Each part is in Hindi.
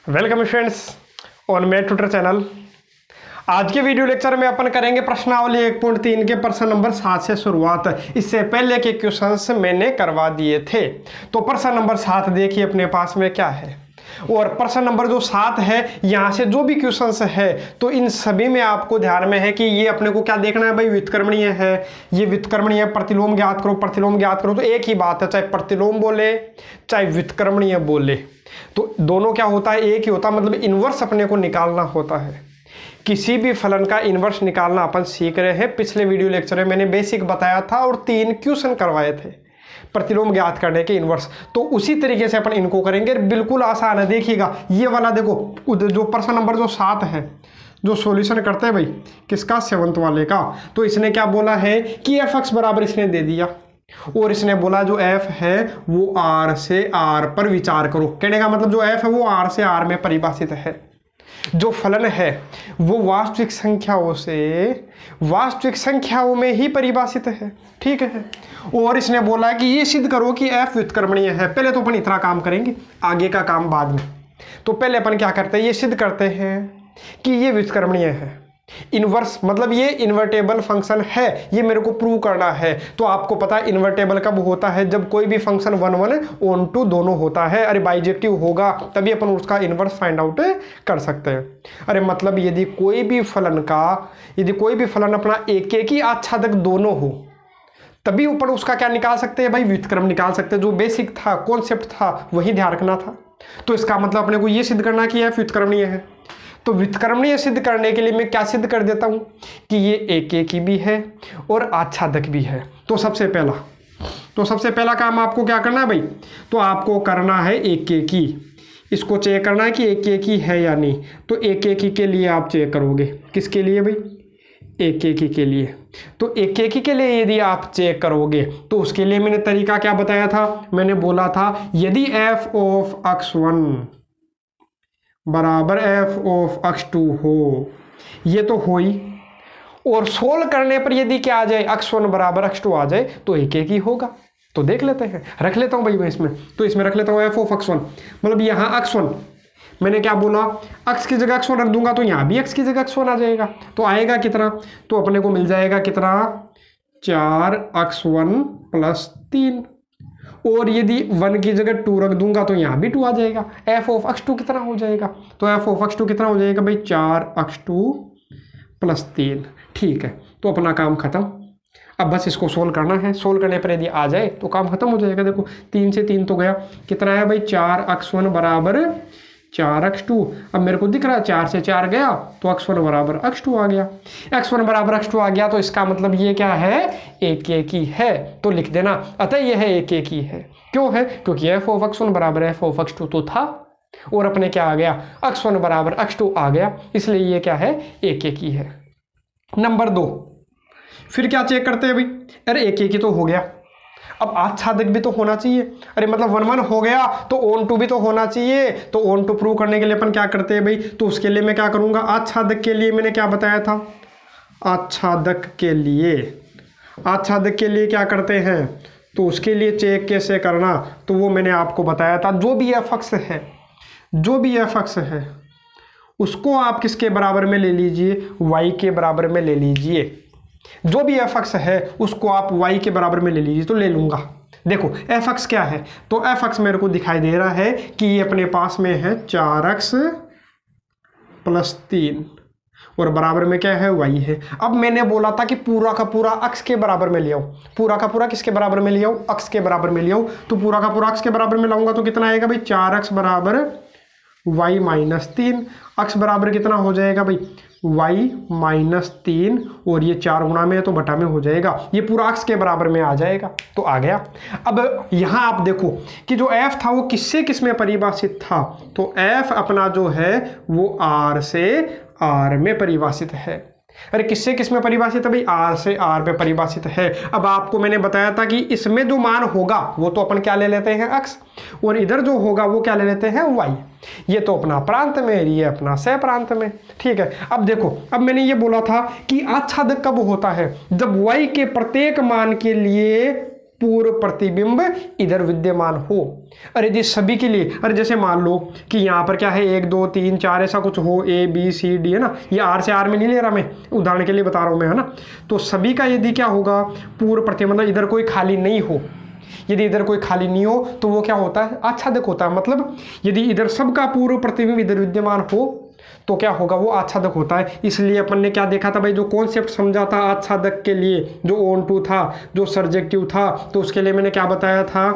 Welcome friends on math tutor channel. आज के वीडियो लेक्चर में अपन करेंगे प्रश्नावली 1.3 के प्रश्न नंबर 7 से शुरुआत। इससे पहले के क्वेश्चंस मैंने करवा दिए थे, तो प्रश्न नंबर 7 देखिए अपने पास में क्या है। और प्रश्न नंबर जो 7 है, यहाँ से जो भी क्वेश्चंस है तो इन सभी में आपको ध्यान में है कि ये अपने को क्या देखना है भाई, व्युत्क्रमणीय है, ये व्युत्क्रमणीय, प्रतिलोम ज्ञात करो, प्रतिलोम ज्ञात करो। तो एक ही बात है, चाहे प्रतिलोम बोले चाहे व्युत्क्रमणीय बोले, तो दोनों क्या होता है, एक ही होता है। मतलब इनवर्स अपने को निकालना होता है। किसी भी फलन का इनवर्स निकालना अपन सीख रहे हैं। पिछले वीडियो लेक्चर में मैंने बेसिक बताया था और 3 क्वेश्चन करवाए थे प्रतिलोम ज्ञात करने के इनवर्स। तो उसी तरीके से अपन इनको करेंगे, बिल्कुल आसान है। देखिएगा ये वाला, देखो जो प्रश्न नंबर जो 7 है, जो सॉल्यूशन करते हैं भाई किसका, 7th वाले का। तो इसने क्या बोला है कि f(x) बराबर इसने दे दिया, और इसने बोला जो f है वो r से r पर विचार करो। कहने का मतलब जो f है वो r से r में परिभाषित है। जो फलन है वो वास्तविक संख्याओं में ही परिभाषित है, ठीक है। और इसने बोला कि ये सिद्ध करो कि f व्युत्क्रमणीय है। पहले तो अपन इतना काम करेंगे, आगे का काम बाद में। तो पहले अपन क्या करते हैं, ये सिद्ध करते हैं कि ये व्युत्क्रमणीय है। इनवर्स मतलब ये इन्वर्टेबल फंक्शन है, ये मेरे को प्रूव करना है। तो आपको पता है इन्वर्टेबल कब होता है, जब कोई भी फंक्शन 1 1 ऑन टू दोनों होता है। अरे बाइजेक्टिव होगा तभी अपन उसका इनवर्स फाइंड आउट कर सकते हैं। अरे मतलब यदि कोई भी फलन अपना एक ही आच्छादक दोनों हो तभी ऊपर उसका क्या निकाल सकते हैं भाई, व्युत्क्रम निकाल सकते हैं। जो बेसिक था, कॉन्सेप्ट था, वही ध्यान रखना था। तो इसका मतलब अपने को ये सिद्ध करना कि f व्युत्क्रमणीय है। तो व्युत्क्रमणीय सिद्ध करने के लिए मैं क्या सिद्ध कर देता हूं कि ये एक ही भी है और आच्छादक भी है। तो सबसे पहला काम आपको क्या करना है भाई, तो आपको करना है एक ही, इसको चेक करना है कि एक ही है या नहीं। तो एक ही के लिए आप चेक करोगे, किसके लिए भाई, एक ही के लिए। तो एक ही के लिए यदि आप चेक करोगे तो उसके लिए मैंने तरीका क्या बताया था, मैंने बोला था यदि f ऑफ x1 बराबर f ऑफ x2 हो, ये तो हो ही। और सोल्व करने पर यदि क्या आ जाए, x1 बराबर x2 आ जाए तो एक ही होगा। तो देख लेते हैं, रख लेता हूं भाई मैं इसमें, तो इसमें रख लेता हूं f ऑफ x1। मतलब यहाँ x1 मैंने क्या बोला, x की जगह x1 रख दूंगा तो यहाँ भी x की जगह x1 आ जाएगा। तो आएगा कितना, तो अपने को मिल जाएगा कितना, 4x1 + 3। और यदि 1 की जगह 2 रख दूंगा तो यहाँ भी 2 आ जाएगा। f ऑफ x2 कितना हो जाएगा, तो f ऑफ x2 कितना हो जाएगा भाई, 4x2 + 3। ठीक है, तो अपना काम खत्म। अब बस इसको सोल्व करना है। सोल्व करने पर यदि आ जाए तो काम खत्म हो जाएगा। देखो 3 से 3 तो गया, कितना है भाई, 4x1 बराबर 4x2। अब मेरे को दिख रहा है 4 से 4 गया तो x1 बराबर x2 आ गया। x1 बराबर x2 आ गया तो इसका मतलब ये क्या है, एक ही है। तो लिख देना, अतः यह एक ही है। क्यों है, क्योंकि f ऑफ x1 बराबर f ऑफ x2 तो था, और अपने क्या आ गया, x1 बराबर x2 आ गया, इसलिए ये क्या है, एक ही है। नंबर 2, फिर क्या चेक करते हैं भाई, अरे एक ही तो हो गया, अब आच्छादक भी तो होना चाहिए। अरे मतलब 1 1 हो गया तो ऑन टू भी तो होना चाहिए। तो ऑन टू प्रूव करने के लिए अपन क्या करते हैं भाई, तो उसके लिए मैं क्या करूंगा, आच्छादक के लिए मैंने क्या बताया था, आच्छादक के लिए क्या करते हैं, तो उसके लिए चेक कैसे करना, तो वो मैंने आपको बताया था। जो भी f(x) है उसको आप किसके बराबर में ले लीजिए, y के बराबर में ले लीजिए। जो भी f(x) है उसको आप y के बराबर में ले लीजिए। तो ले लूंगा, देखो f(x) क्या है, तो f(x) मेरे को दिखाई दे रहा है कि ये अपने पास में है 4x + 3 और बराबर में क्या है, y है। अब मैंने बोला था कि पूरा का पूरा x के बराबर में ले आओ। पूरा का पूरा किसके बराबर में ले आओ, x के बराबर में ले आओ। तो पूरा का पूरा x के बराबर में लाऊंगा तो कितना आएगा भाई, 4x बराबर y - 3। x बराबर कितना हो जाएगा भाई, y - 3, और ये 4 गुणा में है तो बटा में हो जाएगा। ये पूरा x के बराबर में आ जाएगा, तो आ गया। अब यहाँ आप देखो कि जो f था वो किससे किस में परिभाषित था, तो f अपना जो है वो r से r में परिभाषित है। अरे किससे किस में परिभाषित है भाई, r से r पे परिभाषित है। अब आपको मैंने बताया था कि इसमें जो मान होगा वो तो अपन क्या ले लेते हैं, x, और इधर जो होगा वो क्या ले लेते हैं, y। ये तो अपना प्रांत में, ये अपना सह प्रांत में, ठीक है। अब देखो, अब मैंने ये बोला था कि आच्छादक कब होता है, जब y के प्रत्येक मान के लिए पूर्व प्रतिबिंब इधर विद्यमान हो। अरे जी सभी के लिए, अरे जैसे मान लो कि यहाँ पर क्या है 1 2 3 4 ऐसा कुछ हो, A B C D है ना, ये R से R में नहीं ले रहा मैं, उदाहरण के लिए बता रहा हूँ मैं, है ना। तो सभी का यदि क्या होगा पूर्व प्रतिबिंब, मतलब इधर कोई खाली नहीं हो, यदि इधर कोई खाली नहीं हो तो वो क्या होता है आच्छादक होता है। मतलब यदि इधर सबका पूर्व प्रतिबिंब इधर विद्यमान हो तो क्या होगा वो आच्छादक होता है। इसलिए अपन ने क्या देखा था भाई, जो कॉन्सेप्ट समझा था आच्छादक के लिए, जो ऑन टू था, जो सर्जेक्टिव था, तो उसके लिए मैंने क्या बताया था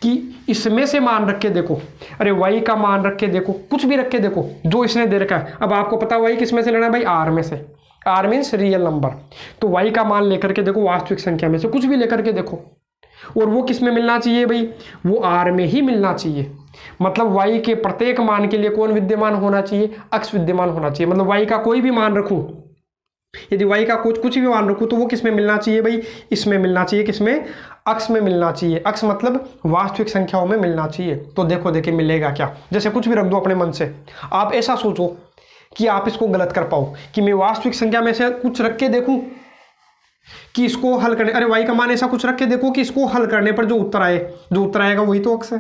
कि इसमें से मान रख के देखो, अरे y का मान रख के देखो, कुछ भी रख के देखो जो इसने दे रखा है। अब आपको पता y किस में से लेना है भाई, r में से, r मीन्स रियल नंबर। तो y का मान लेकर के देखो, वास्तविक संख्या में से कुछ भी लेकर के देखो, और वो किस में मिलना चाहिए भाई, वो r में ही मिलना चाहिए। मतलब y के प्रत्येक मान के लिए कौन विद्यमान होना चाहिए, अक्ष विद्यमान होना चाहिए। मतलब y का कोई भी मान रखूं, यदि y का कुछ भी मान रखूं तो वो किस में मिलना चाहिए भाई, इसमें मिलना चाहिए, किसमें, अक्ष में मिलना चाहिए। अक्ष मतलब वास्तविक संख्याओं में मिलना चाहिए। तो देखो देखिए मिलेगा क्या, जैसे कुछ भी रख दो अपने मन से, आप ऐसा सोचो कि आप इसको गलत कर पाओ कि मैं वास्तविक संख्या में से कुछ रख के देखूं कि इसको हल करने, अरे y का मान ऐसा कुछ रख के देखो कि इसको हल करने पर जो उत्तर आए, जो उत्तर आएगा वही तो अक्ष है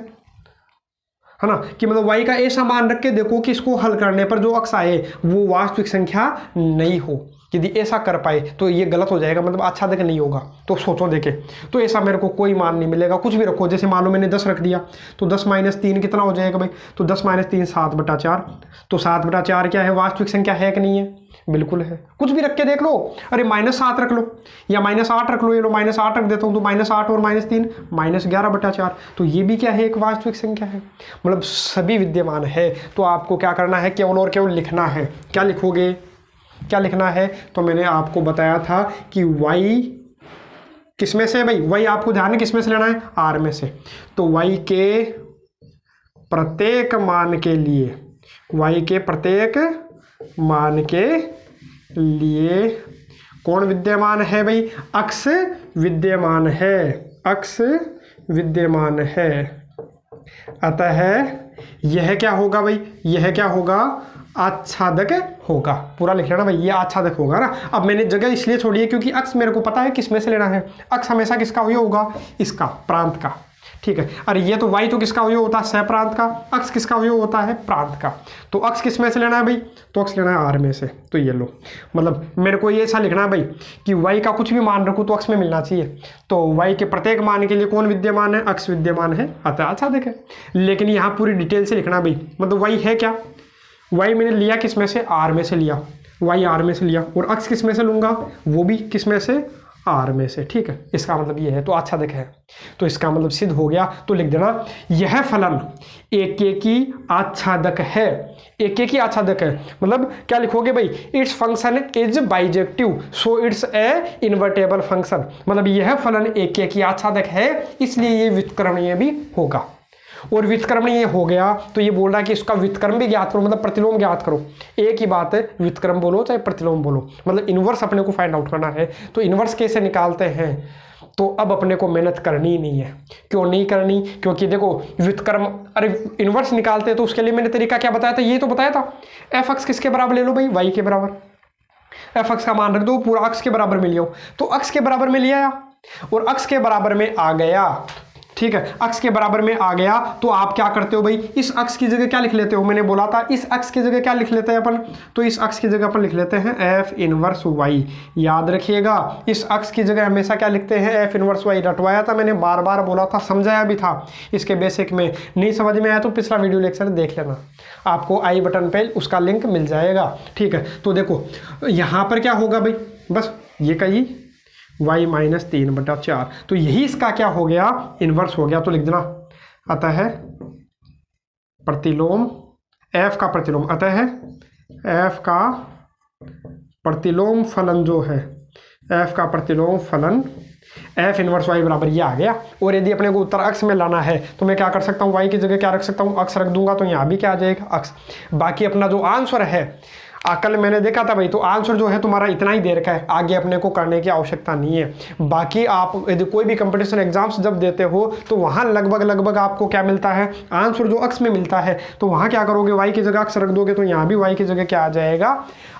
ना। कि मतलब y का ऐसा मान रख के देखो कि इसको हल करने पर जो अक्ष आए वो वास्तविक संख्या नहीं हो। यदि ऐसा कर पाए तो ये गलत हो जाएगा, मतलब आच्छादक नहीं होगा। तो सोचो देखे, तो ऐसा मेरे को कोई मान नहीं मिलेगा, कुछ भी रखो। जैसे मान लो मैंने 10 रख दिया तो 10 - 3 कितना हो जाएगा भाई, तो 10 - 3 7/4। तो 7/4 क्या है, वास्तविक संख्या है कि नहीं है, बिल्कुल है। कुछ भी रख के देख लो, अरे -7 रख लो या -8 रख लो, ये लो -8 रख देता हूँ तो -8 और -3 -11/4। तो ये भी क्या है, एक वास्तविक संख्या है। मतलब सभी विद्यमान है। तो आपको क्या करना है, केवल और केवल लिखना है। क्या लिखोगे, क्या लिखना है, तो मैंने आपको बताया था कि y किस में से भाई, y आपको ध्यान है किस में से लेना है, r में से। तो y के प्रत्येक मान के लिए, y के प्रत्येक मान के लिए कौन विद्यमान है भाई, अक्ष विद्यमान है, अक्ष विद्यमान है। अतः यह क्या होगा भाई, यह क्या होगा, आच्छादक होगा। पूरा लिख लेना भाई, ये आच्छादक होगा ना। अब मैंने जगह इसलिए छोड़ी है क्योंकि अक्ष मेरे को पता है किस में से लेना है। अक्ष हमेशा किसका अवयव होगा, इसका, प्रांत का, ठीक है। अरे ये तो y तो किसका अवयव होता है, सहप्रांत का। अक्ष किसका अवयव होता है, प्रांत का। तो अक्ष किस में से लेना है भाई, तो अक्ष लेना है r में से। तो ये लो, मतलब मेरे को ये ऐसा लिखना है भाई कि y का कुछ भी मान रखूँ तो अक्ष में मिलना चाहिए। तो y के प्रत्येक मान के लिए कौन विद्यमान है, अक्ष विद्यमान है, अतः आच्छादक है। लेकिन यहाँ पूरी डिटेल से लिखना भाई, मतलब y है क्या, y मैंने लिया किस में से, r में से लिया, y r में से लिया, और अक्ष किस में से लूंगा, वो भी किस में से, r में से, ठीक है। इसका मतलब ये है, तो आच्छादक है। तो इसका मतलब सिद्ध हो गया। तो लिख देना, यह फलन एकेकी आच्छादक है, एकेकी आच्छादक है। मतलब क्या लिखोगे भाई, its function is bijective so it's a invertible function. मतलब यह फलन एकेकी आच्छादक है, इसलिए ये व्युत्क्रमणीय भी होगा। और व्युत्क्रमणीय हो गया तो ये बोल रहा है कि इसका व्युत्क्रम भी ज्ञात करो, मतलब प्रतिलोम ज्ञात करो। एक ही बात है, व्युत्क्रम बोलो चाहे प्रतिलोम बोलो, मतलब इनवर्स अपने को फाइंड आउट करना है। तो इनवर्स कैसे निकालते हैं, तो अब अपने को मेहनत करनी ही नहीं है। क्यों नहीं करनी, क्योंकि देखो व्युत्क्रम, अरे इनवर्स निकालते हैं तो उसके लिए मैंने तरीका क्या बताया था, ये तो बताया था। एफ एक्स किसके बराबर ले लो भाई, वाई के बराबर। एफ एक्स का मान रख दो, पूरा अक्ष के बराबर में लियो। तो अक्ष के बराबर में लिया और अक्ष के बराबर में आ गया, ठीक है। अक्ष के बराबर में आ गया तो आप क्या करते हो भाई, इस अक्ष की जगह क्या लिख लेते हो, मैंने बोला था इस अक्ष की जगह क्या लिख लेते हैं अपन, तो इस अक्ष की जगह अपन लिख लेते हैं एफ इनवर्स वाई। याद रखिएगा, इस अक्ष की जगह हमेशा क्या लिखते हैं, एफ इनवर्स वाई। रटवाया था मैंने, बार बार बोला था, समझाया भी था। इसके बेसिक में नहीं समझ में आया तो पिछला वीडियो लेक्चर देख लेना, आपको आई बटन पे उसका लिंक मिल जाएगा, ठीक है। तो देखो यहाँ पर क्या होगा भाई, बस ये कही y - 3/4, तो यही इसका क्या हो गया, इनवर्स हो गया। तो लिख देना, अतः प्रतिलोम f का प्रतिलोम, अतः f का प्रतिलोम फलन जो है, f का प्रतिलोम फलन f इनवर्स y बराबर ये आ गया। और यदि अपने को उत्तर अक्ष में लाना है तो मैं क्या कर सकता हूँ, y की जगह क्या रख सकता हूँ, अक्ष रख दूंगा, तो यहाँ भी क्या आ जाएगा, अक्ष। बाकी अपना जो आंसर है, कल मैंने देखा था भाई, तो आंसर जो है तुम्हारा इतना ही देर का है, आगे अपने को करने की आवश्यकता नहीं है। बाकी आप यदि कोई भी कंपटीशन एग्जाम्स जब देते हो तो वहाँ लगभग आपको क्या मिलता है, आंसर जो अक्स में मिलता है, तो वहाँ क्या करोगे, वाई की जगह अक्स रख दोगे, तो यहाँ भी वाई की जगह क्या आ जाएगा,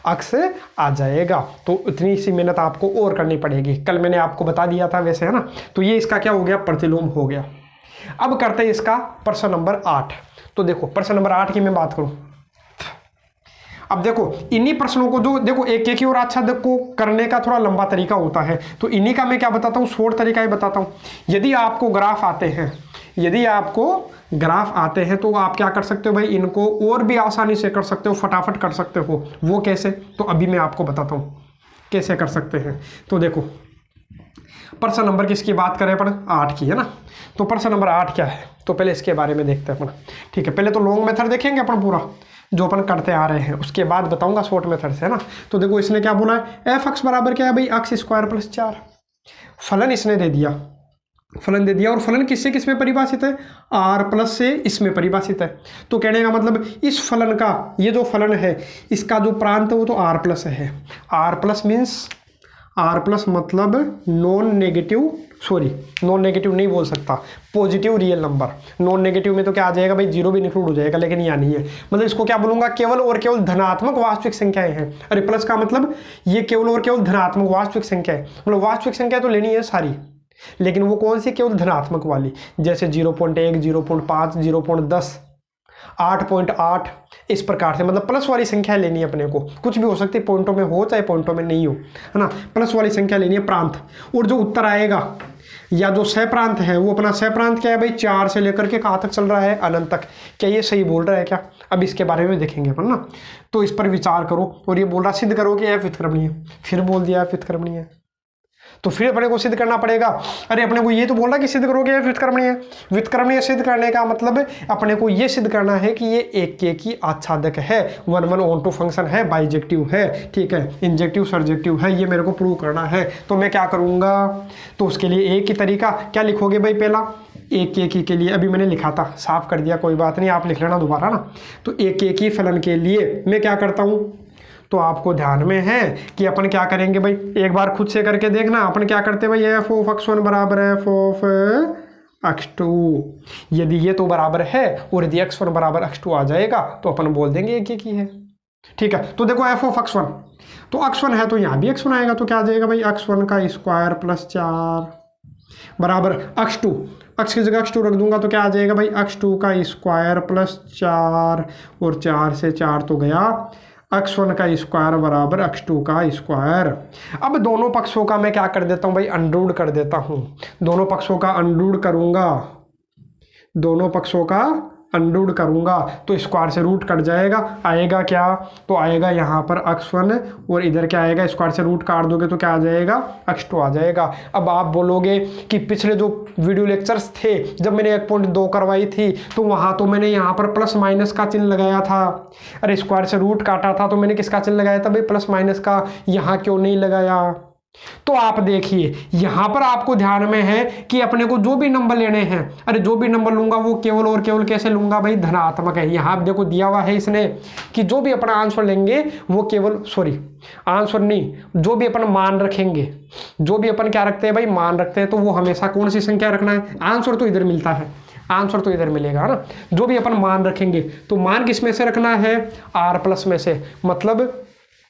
अक्स आ जाएगा। तो इतनी सी मेहनत आपको और करनी पड़ेगी, कल मैंने आपको बता दिया था वैसे, है ना। तो ये इसका क्या हो गया, प्रतिलोम हो गया। अब करते हैं इसका प्रश्न नंबर 8। तो देखो प्रश्न नंबर 8 की मैं बात करूं, अब देखो इन्हीं प्रश्नों को जो देखो एक एक ही और अच्छा देखो करने का थोड़ा लंबा तरीका होता है, तो इन्हीं का मैं क्या बताता हूँ, शॉर्ट तरीका ही बताता हूँ। यदि आपको ग्राफ आते हैं, यदि आपको ग्राफ आते हैं तो आप क्या कर सकते हो भाई, इनको और भी आसानी से कर सकते हो, फटाफट कर सकते हो। वो कैसे, तो अभी मैं आपको बताता हूँ कैसे कर सकते हैं। तो देखो प्रश्न नंबर किसकी बात करें अपन, 8 की, है ना। तो प्रश्न नंबर 8 क्या है, तो पहले इसके बारे में देखते हैं अपन, ठीक है। पहले तो लॉन्ग मेथड देखेंगे अपन पूरा जो अपन करते आ रहे हैं, उसके बाद बताऊंगा शॉर्ट मेथड से, है ना। तो देखो इसने क्या बोला है, एफ एक्स बराबर क्या है भाई, एक्स स्क्वायर प्लस 4। फलन इसने दे दिया, फलन दे दिया, और फलन किससे किस में परिभाषित है, आर प्लस से इसमें परिभाषित है। तो कहने का मतलब इस फलन का, ये जो फलन है इसका जो प्रांत है वो तो आर प्लस है। R plus means, R plus मतलब non negative, sorry non negative नहीं बोल सकता, positive real number. Non negative में तो क्या आ जाएगा भाई, जीरो भी इंक्लूड हो जाएगा, लेकिन यहाँ नहीं है। मतलब इसको क्या बोलूंगा, केवल और केवल धनात्मक वास्तविक संख्याएं हैं। अरे प्लस का मतलब ये केवल और केवल धनात्मक वास्तविक संख्या है, मतलब वास्तविक संख्या तो लेनी है सारी, लेकिन वो कौन सी, केवल धनात्मक वाली, जैसे 0.1, 0.5, 0.10, 8.8, इस प्रकार से, मतलब प्लस वाली संख्या लेनी है अपने को। कुछ भी हो सकती है, पॉइंटों में हो चाहे पॉइंटों में नहीं हो, है ना। प्लस वाली संख्या लेनी है, प्रांत। और जो उत्तर आएगा या जो सह प्रांत है, वो अपना सह प्रांत क्या है भाई, 4 से लेकर के कहाँ तक चल रहा है, अनंत तक। क्या ये सही बोल रहा है क्या, अब इसके बारे में देखेंगे अपन ना। तो इस पर विचार करो, और ये बोल रहा सिद्ध करो कि एफ व्युत्क्रमणीय है, फिर बोल दिया एफ व्युत्क्रमणीय है, तो फिर अपने को सिद्ध करना पड़ेगा। अरे अपने को ये तो बोल रहा कि सिद्ध करोगे व्युत्क्रमणीय है। व्युत्क्रमणीय सिद्ध करने का मतलब अपने को ये सिद्ध करना है कि ये एक एक ही आच्छादक है, 1 1 ऑन टू फंक्शन है, बाइजेक्टिव है, ठीक है, इंजेक्टिव सर्जेक्टिव है, ये मेरे को प्रूव करना है। तो मैं क्या करूंगा, तो उसके लिए एक ही तरीका, क्या लिखोगे भाई, पहला एक एक ही के लिए अभी मैंने लिखा था, साफ कर दिया, कोई बात नहीं, आप लिख लेना दोबारा ना। तो एक एक ही फलन के लिए मैं क्या करता हूँ, तो आपको ध्यान में है कि अपन क्या करेंगे भाई, एक बार खुद से करके देखना। अपन क्या करते भाई, एफ ऑफ x1 बराबर एफ ऑफ x2, यदि ये तो बराबर है और यदि x1 बराबर x2 आ जाएगा तो अपन बोल देंगे एक ही है, ठीक है। तो देखो एफ ऑफ x1, तो x1 है तो यहाँ भी x1 आएगा, तो क्या आ जाएगा भाई, x1 का स्क्वायर प्लस 4 बराबर x2, x की जगह x2 रख दूंगा तो क्या आ जाएगा भाई, x2 का स्क्वायर प्लस 4, और 4 से 4 तो गया, x1 का स्क्वायर बराबर x2 का स्क्वायर। अब दोनों पक्षों का मैं क्या कर देता हूं भाई, अनरूट कर देता हूं। दोनों पक्षों का अनरूट करूंगा, दोनों पक्षों का अनरूट करूंगा तो स्क्वायर से रूट कट जाएगा, आएगा क्या, तो आएगा यहाँ पर x1, और इधर क्या आएगा, स्क्वायर से रूट काट दोगे तो क्या आ जाएगा, x2 आ जाएगा। अब आप बोलोगे कि पिछले जो वीडियो लेक्चर्स थे जब मैंने 1.2 करवाई थी तो वहाँ तो मैंने यहाँ पर प्लस माइनस का चिन्ह लगाया था। अरे स्क्वायर से रूट काटा था तो मैंने किसका चिन्ह लगाया था भाई, प्लस माइनस का, यहाँ क्यों नहीं लगाया। तो आप देखिए यहां पर आपको ध्यान में है कि अपने को जो भी नंबर लेने हैं, अरे जो भी नंबर लूंगा वो केवल और केवल कैसे लूंगा भाई, धनात्मक है। यहां देखो दिया हुआ है इसने कि जो भी अपना आंसर लेंगे वो केवल, सॉरी आंसर नहीं, जो भी अपन मान रखेंगे, जो भी अपन क्या रखते हैं भाई, मान रखते हैं, तो वो हमेशा कौन सी संख्या रखना है, आंसर तो इधर मिलता है, आंसर तो इधर मिलेगा ना। जो भी अपन मान रखेंगे तो मान किस में से रखना है, आर प्लस में से, मतलब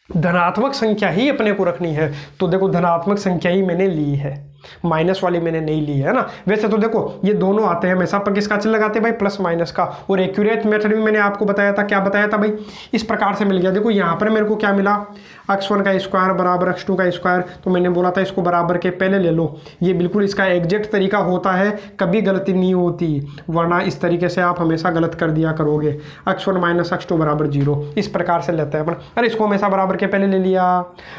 धनात्मक संख्या ही अपने को रखनी है। तो देखो धनात्मक संख्या ही मैंने ली है, माइनस वाली मैंने नहीं ली है ना। वैसे तो देखो ये दोनों आते हैं हमेशा, पर किसका चिन्ह लगाते हैं भाई, प्लस माइनस का। और एक्यूरेट मेथड भी मैंने आपको बताया था, क्या बताया था भाई, इस प्रकार से मिल गया। देखो यहाँ पर मेरे को क्या मिला, x1 का स्क्वायर बराबर x2 का स्क्वायर, तो मैंने बोला था इसको बराबर के पहले ले लो, ये बिल्कुल इसका एग्जैक्ट तरीका होता है, कभी गलती नहीं होती, वरना इस तरीके से आप हमेशा गलत कर दिया करोगे। x1 माइनस x2 बराबर 0, इस प्रकार से लेते हैं अपन। अरे इसको हमेशा बराबर के पहले ले लिया,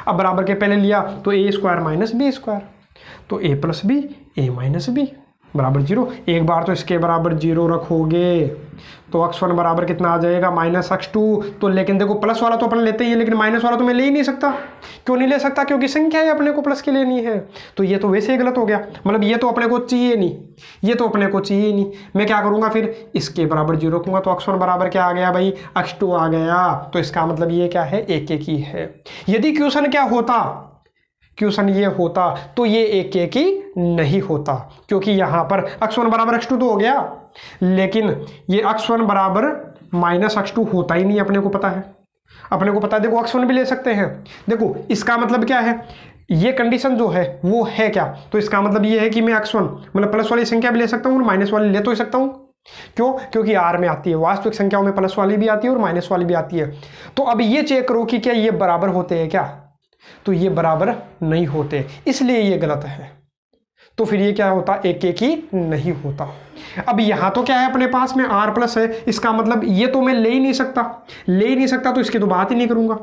अब बराबर के पहले लिया तो A square minus B square, तो a plus B, A minus B, बराबर 0। एक बार तो इसके बराबर 0 रखोगे तो x1 बराबर कितना आ जाएगा -x2। तो लेकिन देखो प्लस वाला तो अपन लेते ही है, लेकिन माइनस वाला तो मैं ले ही नहीं सकता। क्यों नहीं ले सकता? क्योंकि संख्या है अपने को प्लस की लेनी है। तो ये तो वैसे ही गलत हो गया, मतलब ये तो अपने को चाहिए नहीं, ये तो अपने को चाहिए नहीं। मैं क्या करूंगा फिर, इसके बराबर 0 रखूंगा तो x1 बराबर क्या आ गया भाई, x2 आ गया। तो इसका मतलब ये क्या है, एक एक ही है। यदि क्वेश्चन क्या होता, क्वेश्चन ये होता तो ये एक एक ही नहीं होता, क्योंकि यहां पर x1 बराबर x2 तो हो गया, लेकिन ये x1 बराबर -x2 होता ही नहीं, अपने को पता है। अपने को पता है, देखो x1 भी ले सकते हैं। देखो इसका मतलब क्या है, ये कंडीशन जो है वो है क्या, तो इसका मतलब ये है कि मैं x1 मतलब प्लस वाली संख्या भी ले सकता हूँ और माइनस वाली ले तो ही सकता हूँ। क्यों? क्योंकि R में आती है, वास्तविक संख्याओं में प्लस वाली भी आती है और माइनस वाली भी आती है। तो अब ये चेक करो कि क्या ये बराबर होते हैं क्या, तो ये बराबर नहीं होते, इसलिए ये गलत है। तो फिर ये क्या होता, एक एक ही नहीं होता। अब यहां तो क्या है अपने पास में r प्लस है, इसका मतलब ये तो मैं ले ही नहीं सकता, ले ही नहीं सकता तो इसकी तो बात ही नहीं करूंगा।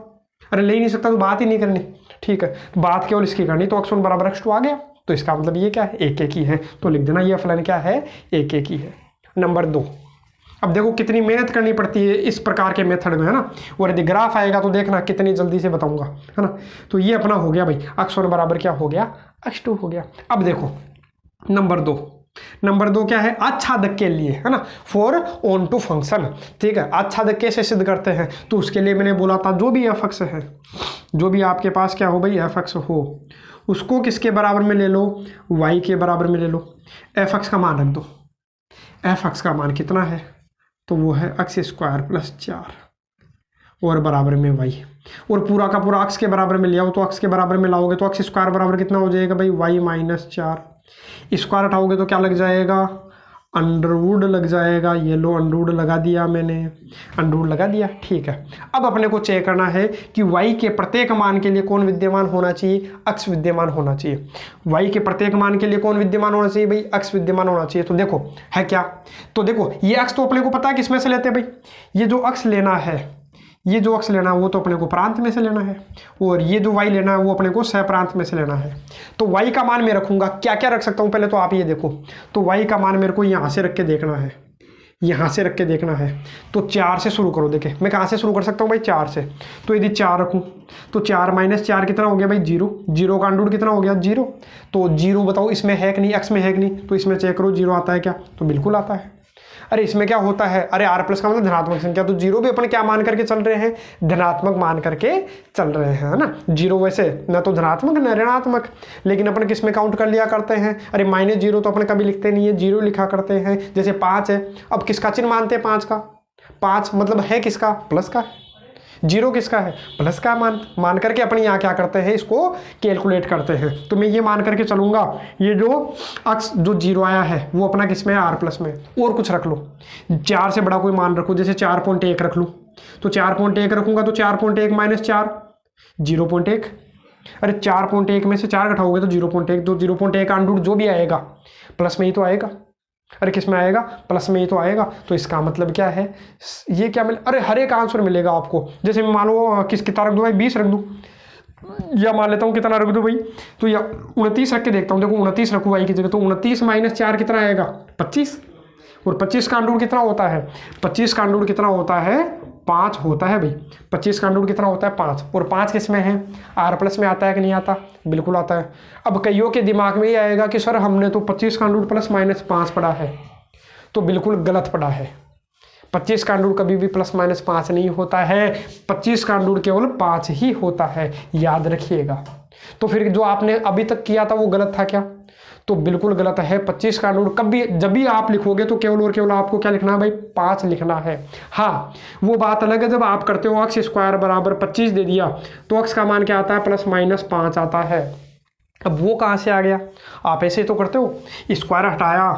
अरे ले ही नहीं सकता तो बात ही नहीं करनी, ठीक है, बात केवल इसकी करनी। तो x1 बराबर x2 आ गया, तो इसका मतलब ये क्या है, एक एक ही है। तो लिख देना ये फलन क्या है, एक एक ही है। नंबर 2, अब देखो कितनी मेहनत करनी पड़ती है इस प्रकार के मेथड में, है ना। और यदि ग्राफ आएगा तो देखना कितनी जल्दी से बताऊंगा, है ना। तो ये अपना हो गया भाई, x1 बराबर क्या हो गया, x2 हो गया। अब देखो नंबर 2, नंबर 2 क्या है, आच्छादक के लिए, है ना, फॉर ऑन टू फंक्शन, ठीक है। आच्छादक कैसे सिद्ध करते हैं, तो उसके लिए मैंने बोला था जो भी f(x) है, जो भी आपके पास क्या हो भाई f(x) हो, उसको किसके बराबर में ले लो, y के बराबर में ले लो। f(x) का मान रख दो, f(x) का मान कितना है, तो वो है x² + 4 और बराबर में y, और पूरा का पूरा x के बराबर में लिया हो तो x के बराबर में लाओगे तो x² बराबर कितना हो जाएगा भाई, y - 4। स्क्वायर हटाओगे तो क्या लग जाएगा, अंडरवुड लग जाएगा। ये लो अंडरवुड लगा दिया मैंने, अंडरवुड लगा दिया, ठीक है। अब अपने को चेक करना है कि y के प्रत्येक मान के लिए कौन विद्यमान होना चाहिए, x विद्यमान होना चाहिए। y के प्रत्येक मान के लिए कौन विद्यमान होना चाहिए भाई, x विद्यमान होना चाहिए। तो देखो है क्या, तो देखो ये x तो अपने को पता है किसमें से लेते हैं भाई, ये जो x लेना है, ये जो x लेना है वो तो अपने को प्रांत में से लेना है, और ये जो y लेना है वो अपने को सहप्रांत में से लेना है। तो y का मान मैं रखूंगा, क्या क्या रख सकता हूं पहले तो आप ये देखो। तो y का मान मेरे को यहां से रख के देखना है, यहां से रख के देखना है। तो 4 से शुरू करो, देखे मैं कहां से शुरू कर सकता हूं भाई, 4 से। तो यदि 4 रखूं तो 4 - 4 कितना हो गया भाई, 0। 0 का अंडरवुड कितना हो गया, 0। तो 0 बताओ इसमें है कि नहीं, x में है कि नहीं, तो इसमें चेक करो 0 आता है क्या, तो बिल्कुल आता है। अरे इसमें क्या होता है, अरे r+ का मतलब धनात्मक संख्या, तो 0 भी अपन क्या मान करके चल रहे हैं, धनात्मक मान करके चल रहे हैं, है ना। 0 वैसे न तो धनात्मक न ऋणात्मक, लेकिन अपन किस में काउंट कर लिया करते हैं, अरे -0 तो अपन कभी लिखते नहीं है, 0 लिखा करते हैं। जैसे 5 है, अब किसका चिन्ह मानते हैं 5 का, 5 मतलब है किसका, प्लस का। 0 किसका है, प्लस का मान करके अपन यहाँ क्या करते हैं, इसको कैलकुलेट करते हैं। तो मैं ये मान करके चलूंगा, ये जो अक्स जो 0 आया है वो अपना किसमें है, r+ में। और कुछ रख लो, 4 से बड़ा कोई मान रखो, जैसे 4.1 रख लूँ, तो 4.1 रखूंगा तो 4.1 - 4 0.1। अरे 4.1 में से 4 घटाओगे तो 0.1, तो 0.1 का अंडरवुड जो भी आएगा प्लस में ही तो आएगा। अरे किस में आएगा, प्लस में ही तो आएगा। तो इसका मतलब क्या है, ये क्या मिले, अरे हर एक आंसर मिलेगा आपको। जैसे मैं मान लो किस कितना रख दूँ भाई, 20 रख दूँ, या मान लेता हूँ कितना रख दूँ भाई, तो या 29 रख के देखता हूँ। देखो 29 रखूँ y की जगह, तो 29 - 4 कितना आएगा, 25। और 25 का अंडरवुड कितना होता है, 25 का अंडरवुड कितना होता है, 5 होता है भाई। 25 का अंडरवुड कितना होता है, 5। और 5 किस में है, r+ में आता है कि नहीं आता, बिल्कुल आता है। अब कईयों के दिमाग में ये आएगा कि सर हमने तो 25 का अंडरवुड +- 5 पढ़ा है, तो बिल्कुल गलत पढ़ा है। 25 का अंडरवुड कभी भी +- 5 नहीं होता है, 25 का अंडरवुड केवल 5 ही होता है, याद रखिएगा। तो फिर जो आपने अभी तक किया था वो गलत था क्या, तो बिल्कुल गलत है। 25 का अंडरवुड कभी जब भी आप लिखोगे तो केवल और केवल आपको क्या लिखना है भाई, 5 लिखना है। हाँ वो बात अलग है जब आप करते हो x² = 25 दे दिया, तो x का मान क्या आता है, +- 5 आता है। अब वो कहाँ से आ गया, आप ऐसे तो करते हो, स्क्वायर हटाया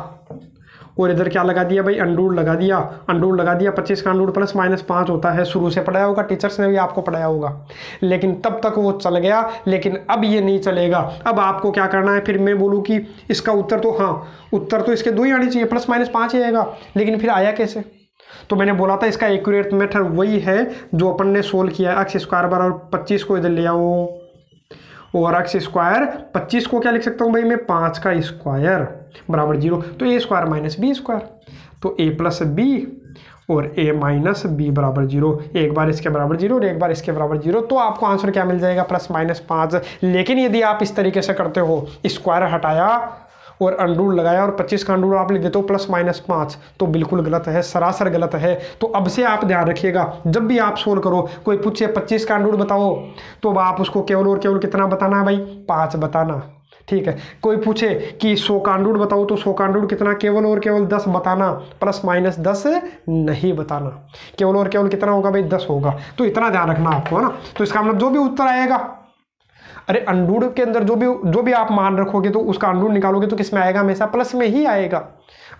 और इधर क्या लगा दिया भाई, अंडरवुड लगा दिया, अंडरवुड लगा दिया। 25 का अंडरवुड +- 5 होता है, शुरू से पढ़ाया होगा, टीचर्स ने भी आपको पढ़ाया होगा, लेकिन तब तक वो चल गया। लेकिन अब ये नहीं चलेगा। अब आपको क्या करना है, फिर मैं बोलूँ कि इसका उत्तर तो, हाँ उत्तर तो इसके 2 ही आनी चाहिए, +- 5 ही आएगा, लेकिन फिर आया कैसे। तो मैंने बोला था इसका एक्यूरेट मेथड वही है जो अपन ने सोल्व किया है, x² = 25 को इधर ले आओ और एक्स स्क्वायर 25 को क्या लिख सकता हूँ भाई मैं 5 का स्क्वायर बराबर 0। तो A square minus B square, तो ए प्लस बी और ए माइनस बी बराबर 0। एक बार इसके बराबर 0 और एक बार इसके बराबर 0, तो आपको आंसर क्या मिल जाएगा +-5। लेकिन यदि आप इस तरीके से करते हो, स्क्वायर हटाया और अंडूर लगाया और 25 का अंडूर आप लिख देते हो +-5, तो बिल्कुल गलत है, सरासर गलत है। तो अब से आप ध्यान रखिएगा, जब भी आप सोल्व करो, कोई पूछे 25 का अंडूर बताओ, तो अब आप उसको केवल और केवल कितना बताना है भाई, 5 बताना। ठीक है, कोई पूछे कि 100 का अंडूर बताओ, तो 100 का अंडूर कितना, केवल और केवल 10 बताना, +-10 नहीं बताना। केवल और केवल कितना होगा भाई, 10 होगा। तो इतना ध्यान रखना आपको, है ना। तो इसका मतलब जो भी उत्तर आएगा, अरे अंडूर के अंदर जो भी आप मान रखोगे, तो उसका अंडूर निकालोगे तो किस में आएगा, हमेशा प्लस में ही आएगा।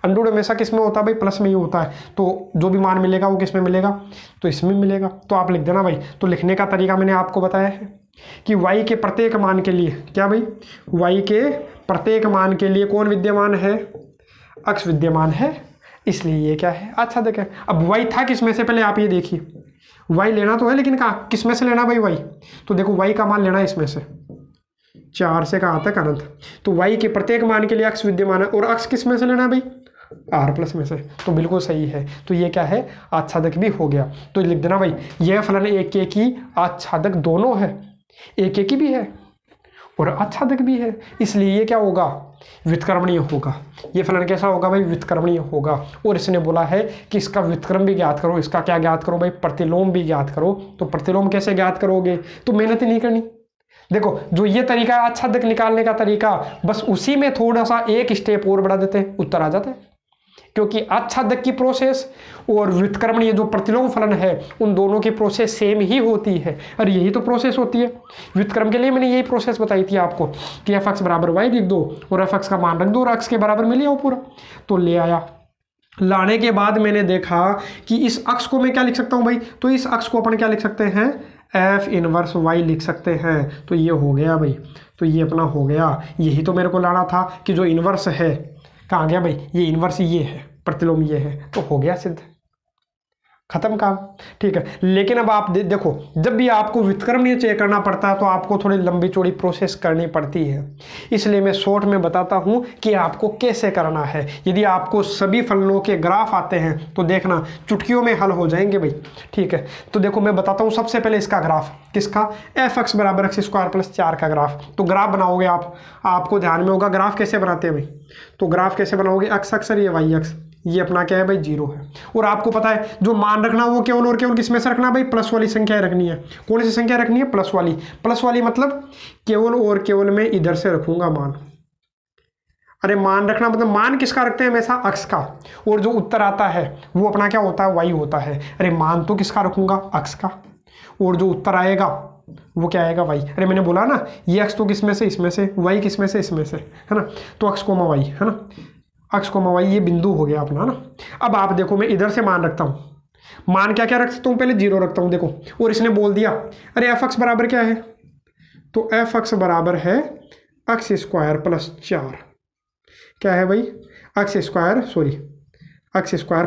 अंडूर हमेशा किस में होता है भाई, प्लस में ही होता है। तो जो भी मान मिलेगा वो किस में मिलेगा, तो इसमें मिलेगा। तो आप लिख देना भाई। तो लिखने का तरीका मैंने आपको बताया है कि y के प्रत्येक मान के लिए, क्या भाई, y के प्रत्येक मान के लिए कौन विद्यमान है, अक्ष विद्यमान है, इसलिए ये क्या है, अच्छा देखें। अब y था किस में से, पहले आप ये देखिए, y लेना तो है, लेकिन कहाँ, किस में से लेना भाई y, तो देखो y का मान लेना है इसमें से, 4 से कहाँ तक अनंत। तो y के प्रत्येक मान के लिए अक्ष विद्यमान है, और अक्ष किस में से लेना है भाई, r प्लस में से। तो बिल्कुल सही है। तो ये क्या है, आच्छादक भी हो गया। तो लिख देना भाई, यह फलन एक एक ही आच्छादक दोनों है, एक एक ही भी है और आच्छादक भी है, इसलिए ये क्या होगा, व्युत्क्रमणीय होगा। ये फलन कैसा होगा भाई, व्युत्क्रमणीय होगा। और इसने बोला है कि इसका व्युत्क्रम भी ज्ञात करो, इसका क्या ज्ञात करो भाई, प्रतिलोम भी ज्ञात करो। तो प्रतिलोम कैसे ज्ञात करोगे, तो मेहनत ही नहीं करनी। देखो जो ये तरीका है आच्छादक निकालने का तरीका, बस उसी में थोड़ा सा एक स्टेप और बढ़ा देते हैं, उत्तर आ जाता है। क्योंकि आच्छादक की प्रोसेस और व्युत्क्रमणीय जो प्रतिलोम फलन है, उन दोनों की प्रोसेस सेम ही होती है, और यही तो प्रोसेस होती है। व्युत्क्रम के लिए मैंने यही प्रोसेस बताई थी आपको कि f(x) बराबर y लिख दो और f(x) का मान रख दो और x के बराबर में ले आओ पूरा। तो ले आया, लाने के बाद मैंने देखा कि इस अक्ष को मैं क्या लिख सकता हूँ भाई, तो इस अक्ष को अपन क्या लिख सकते हैं, f इनवर्स y लिख सकते हैं। तो ये हो गया भाई, तो ये अपना हो गया। यही तो मेरे को लाना था कि जो इनवर्स है, कहाँ गया भाई, ये इनवर्स ये है, प्रतिलोम ये है, तो हो गया सिद्ध, खत्म काम। ठीक है, लेकिन अब आप देखो, जब भी आपको व्युत्क्रमणीय चेक करना पड़ता है तो आपको थोड़ी लंबी चौड़ी प्रोसेस करनी पड़ती है, इसलिए मैं शॉर्ट में बताता हूं कि आपको कैसे करना है। यदि आपको सभी फलनों के ग्राफ आते हैं तो देखना चुटकियों में हल हो जाएंगे भाई। ठीक है, तो देखो मैं बताता हूँ सबसे पहले इसका ग्राफ, किसका, f(x) बराबर x स्क्वायर प्लस 4 का ग्राफ। तो ग्राफ बनाओगे आप, आपको ध्यान में होगा ग्राफ कैसे बनाते हैं भाई। तो ग्राफ कैसे बनाओगे, x अक्ष और ये y अक्ष, ये अपना क्या है भाई, 0 है। और आपको पता है जो मान रखना वो केवल और केवल किसमें से रखना है भाई, प्लस वाली संख्या रखनी है। कौन सी संख्या रखनी है, प्लस वाली। प्लस वाली मतलब केवल और केवल मैं इधर से रखूंगा मान। अरे मान रखना मतलब मान किसका रखते हैं, हमेशा अक्ष का, और जो उत्तर आता है वो अपना क्या होता है, y होता है। अरे मान तो किसका रखूंगा, अक्ष का, और जो उत्तर आएगा वो क्या आएगा, y। अरे मैंने बोला ना, ये अक्ष तो किसमें से, इसमें से, y किसमें से, इसमें से, है ना। तो अक्ष कोमा y, है ना, अक्ष कोमा y, ये बिंदु हो गया अपना ना। अब आप देखो मैं इधर से मान रखता हूँ, मान क्या क्या रख सकता हूँ, पहले 0 रखता हूँ। देखो, और इसने बोल दिया, अरे f(x) बराबर क्या है, तो f(x) बराबर है x स्क्वायर प्लस 4। क्या है भाई, x स्क्वायर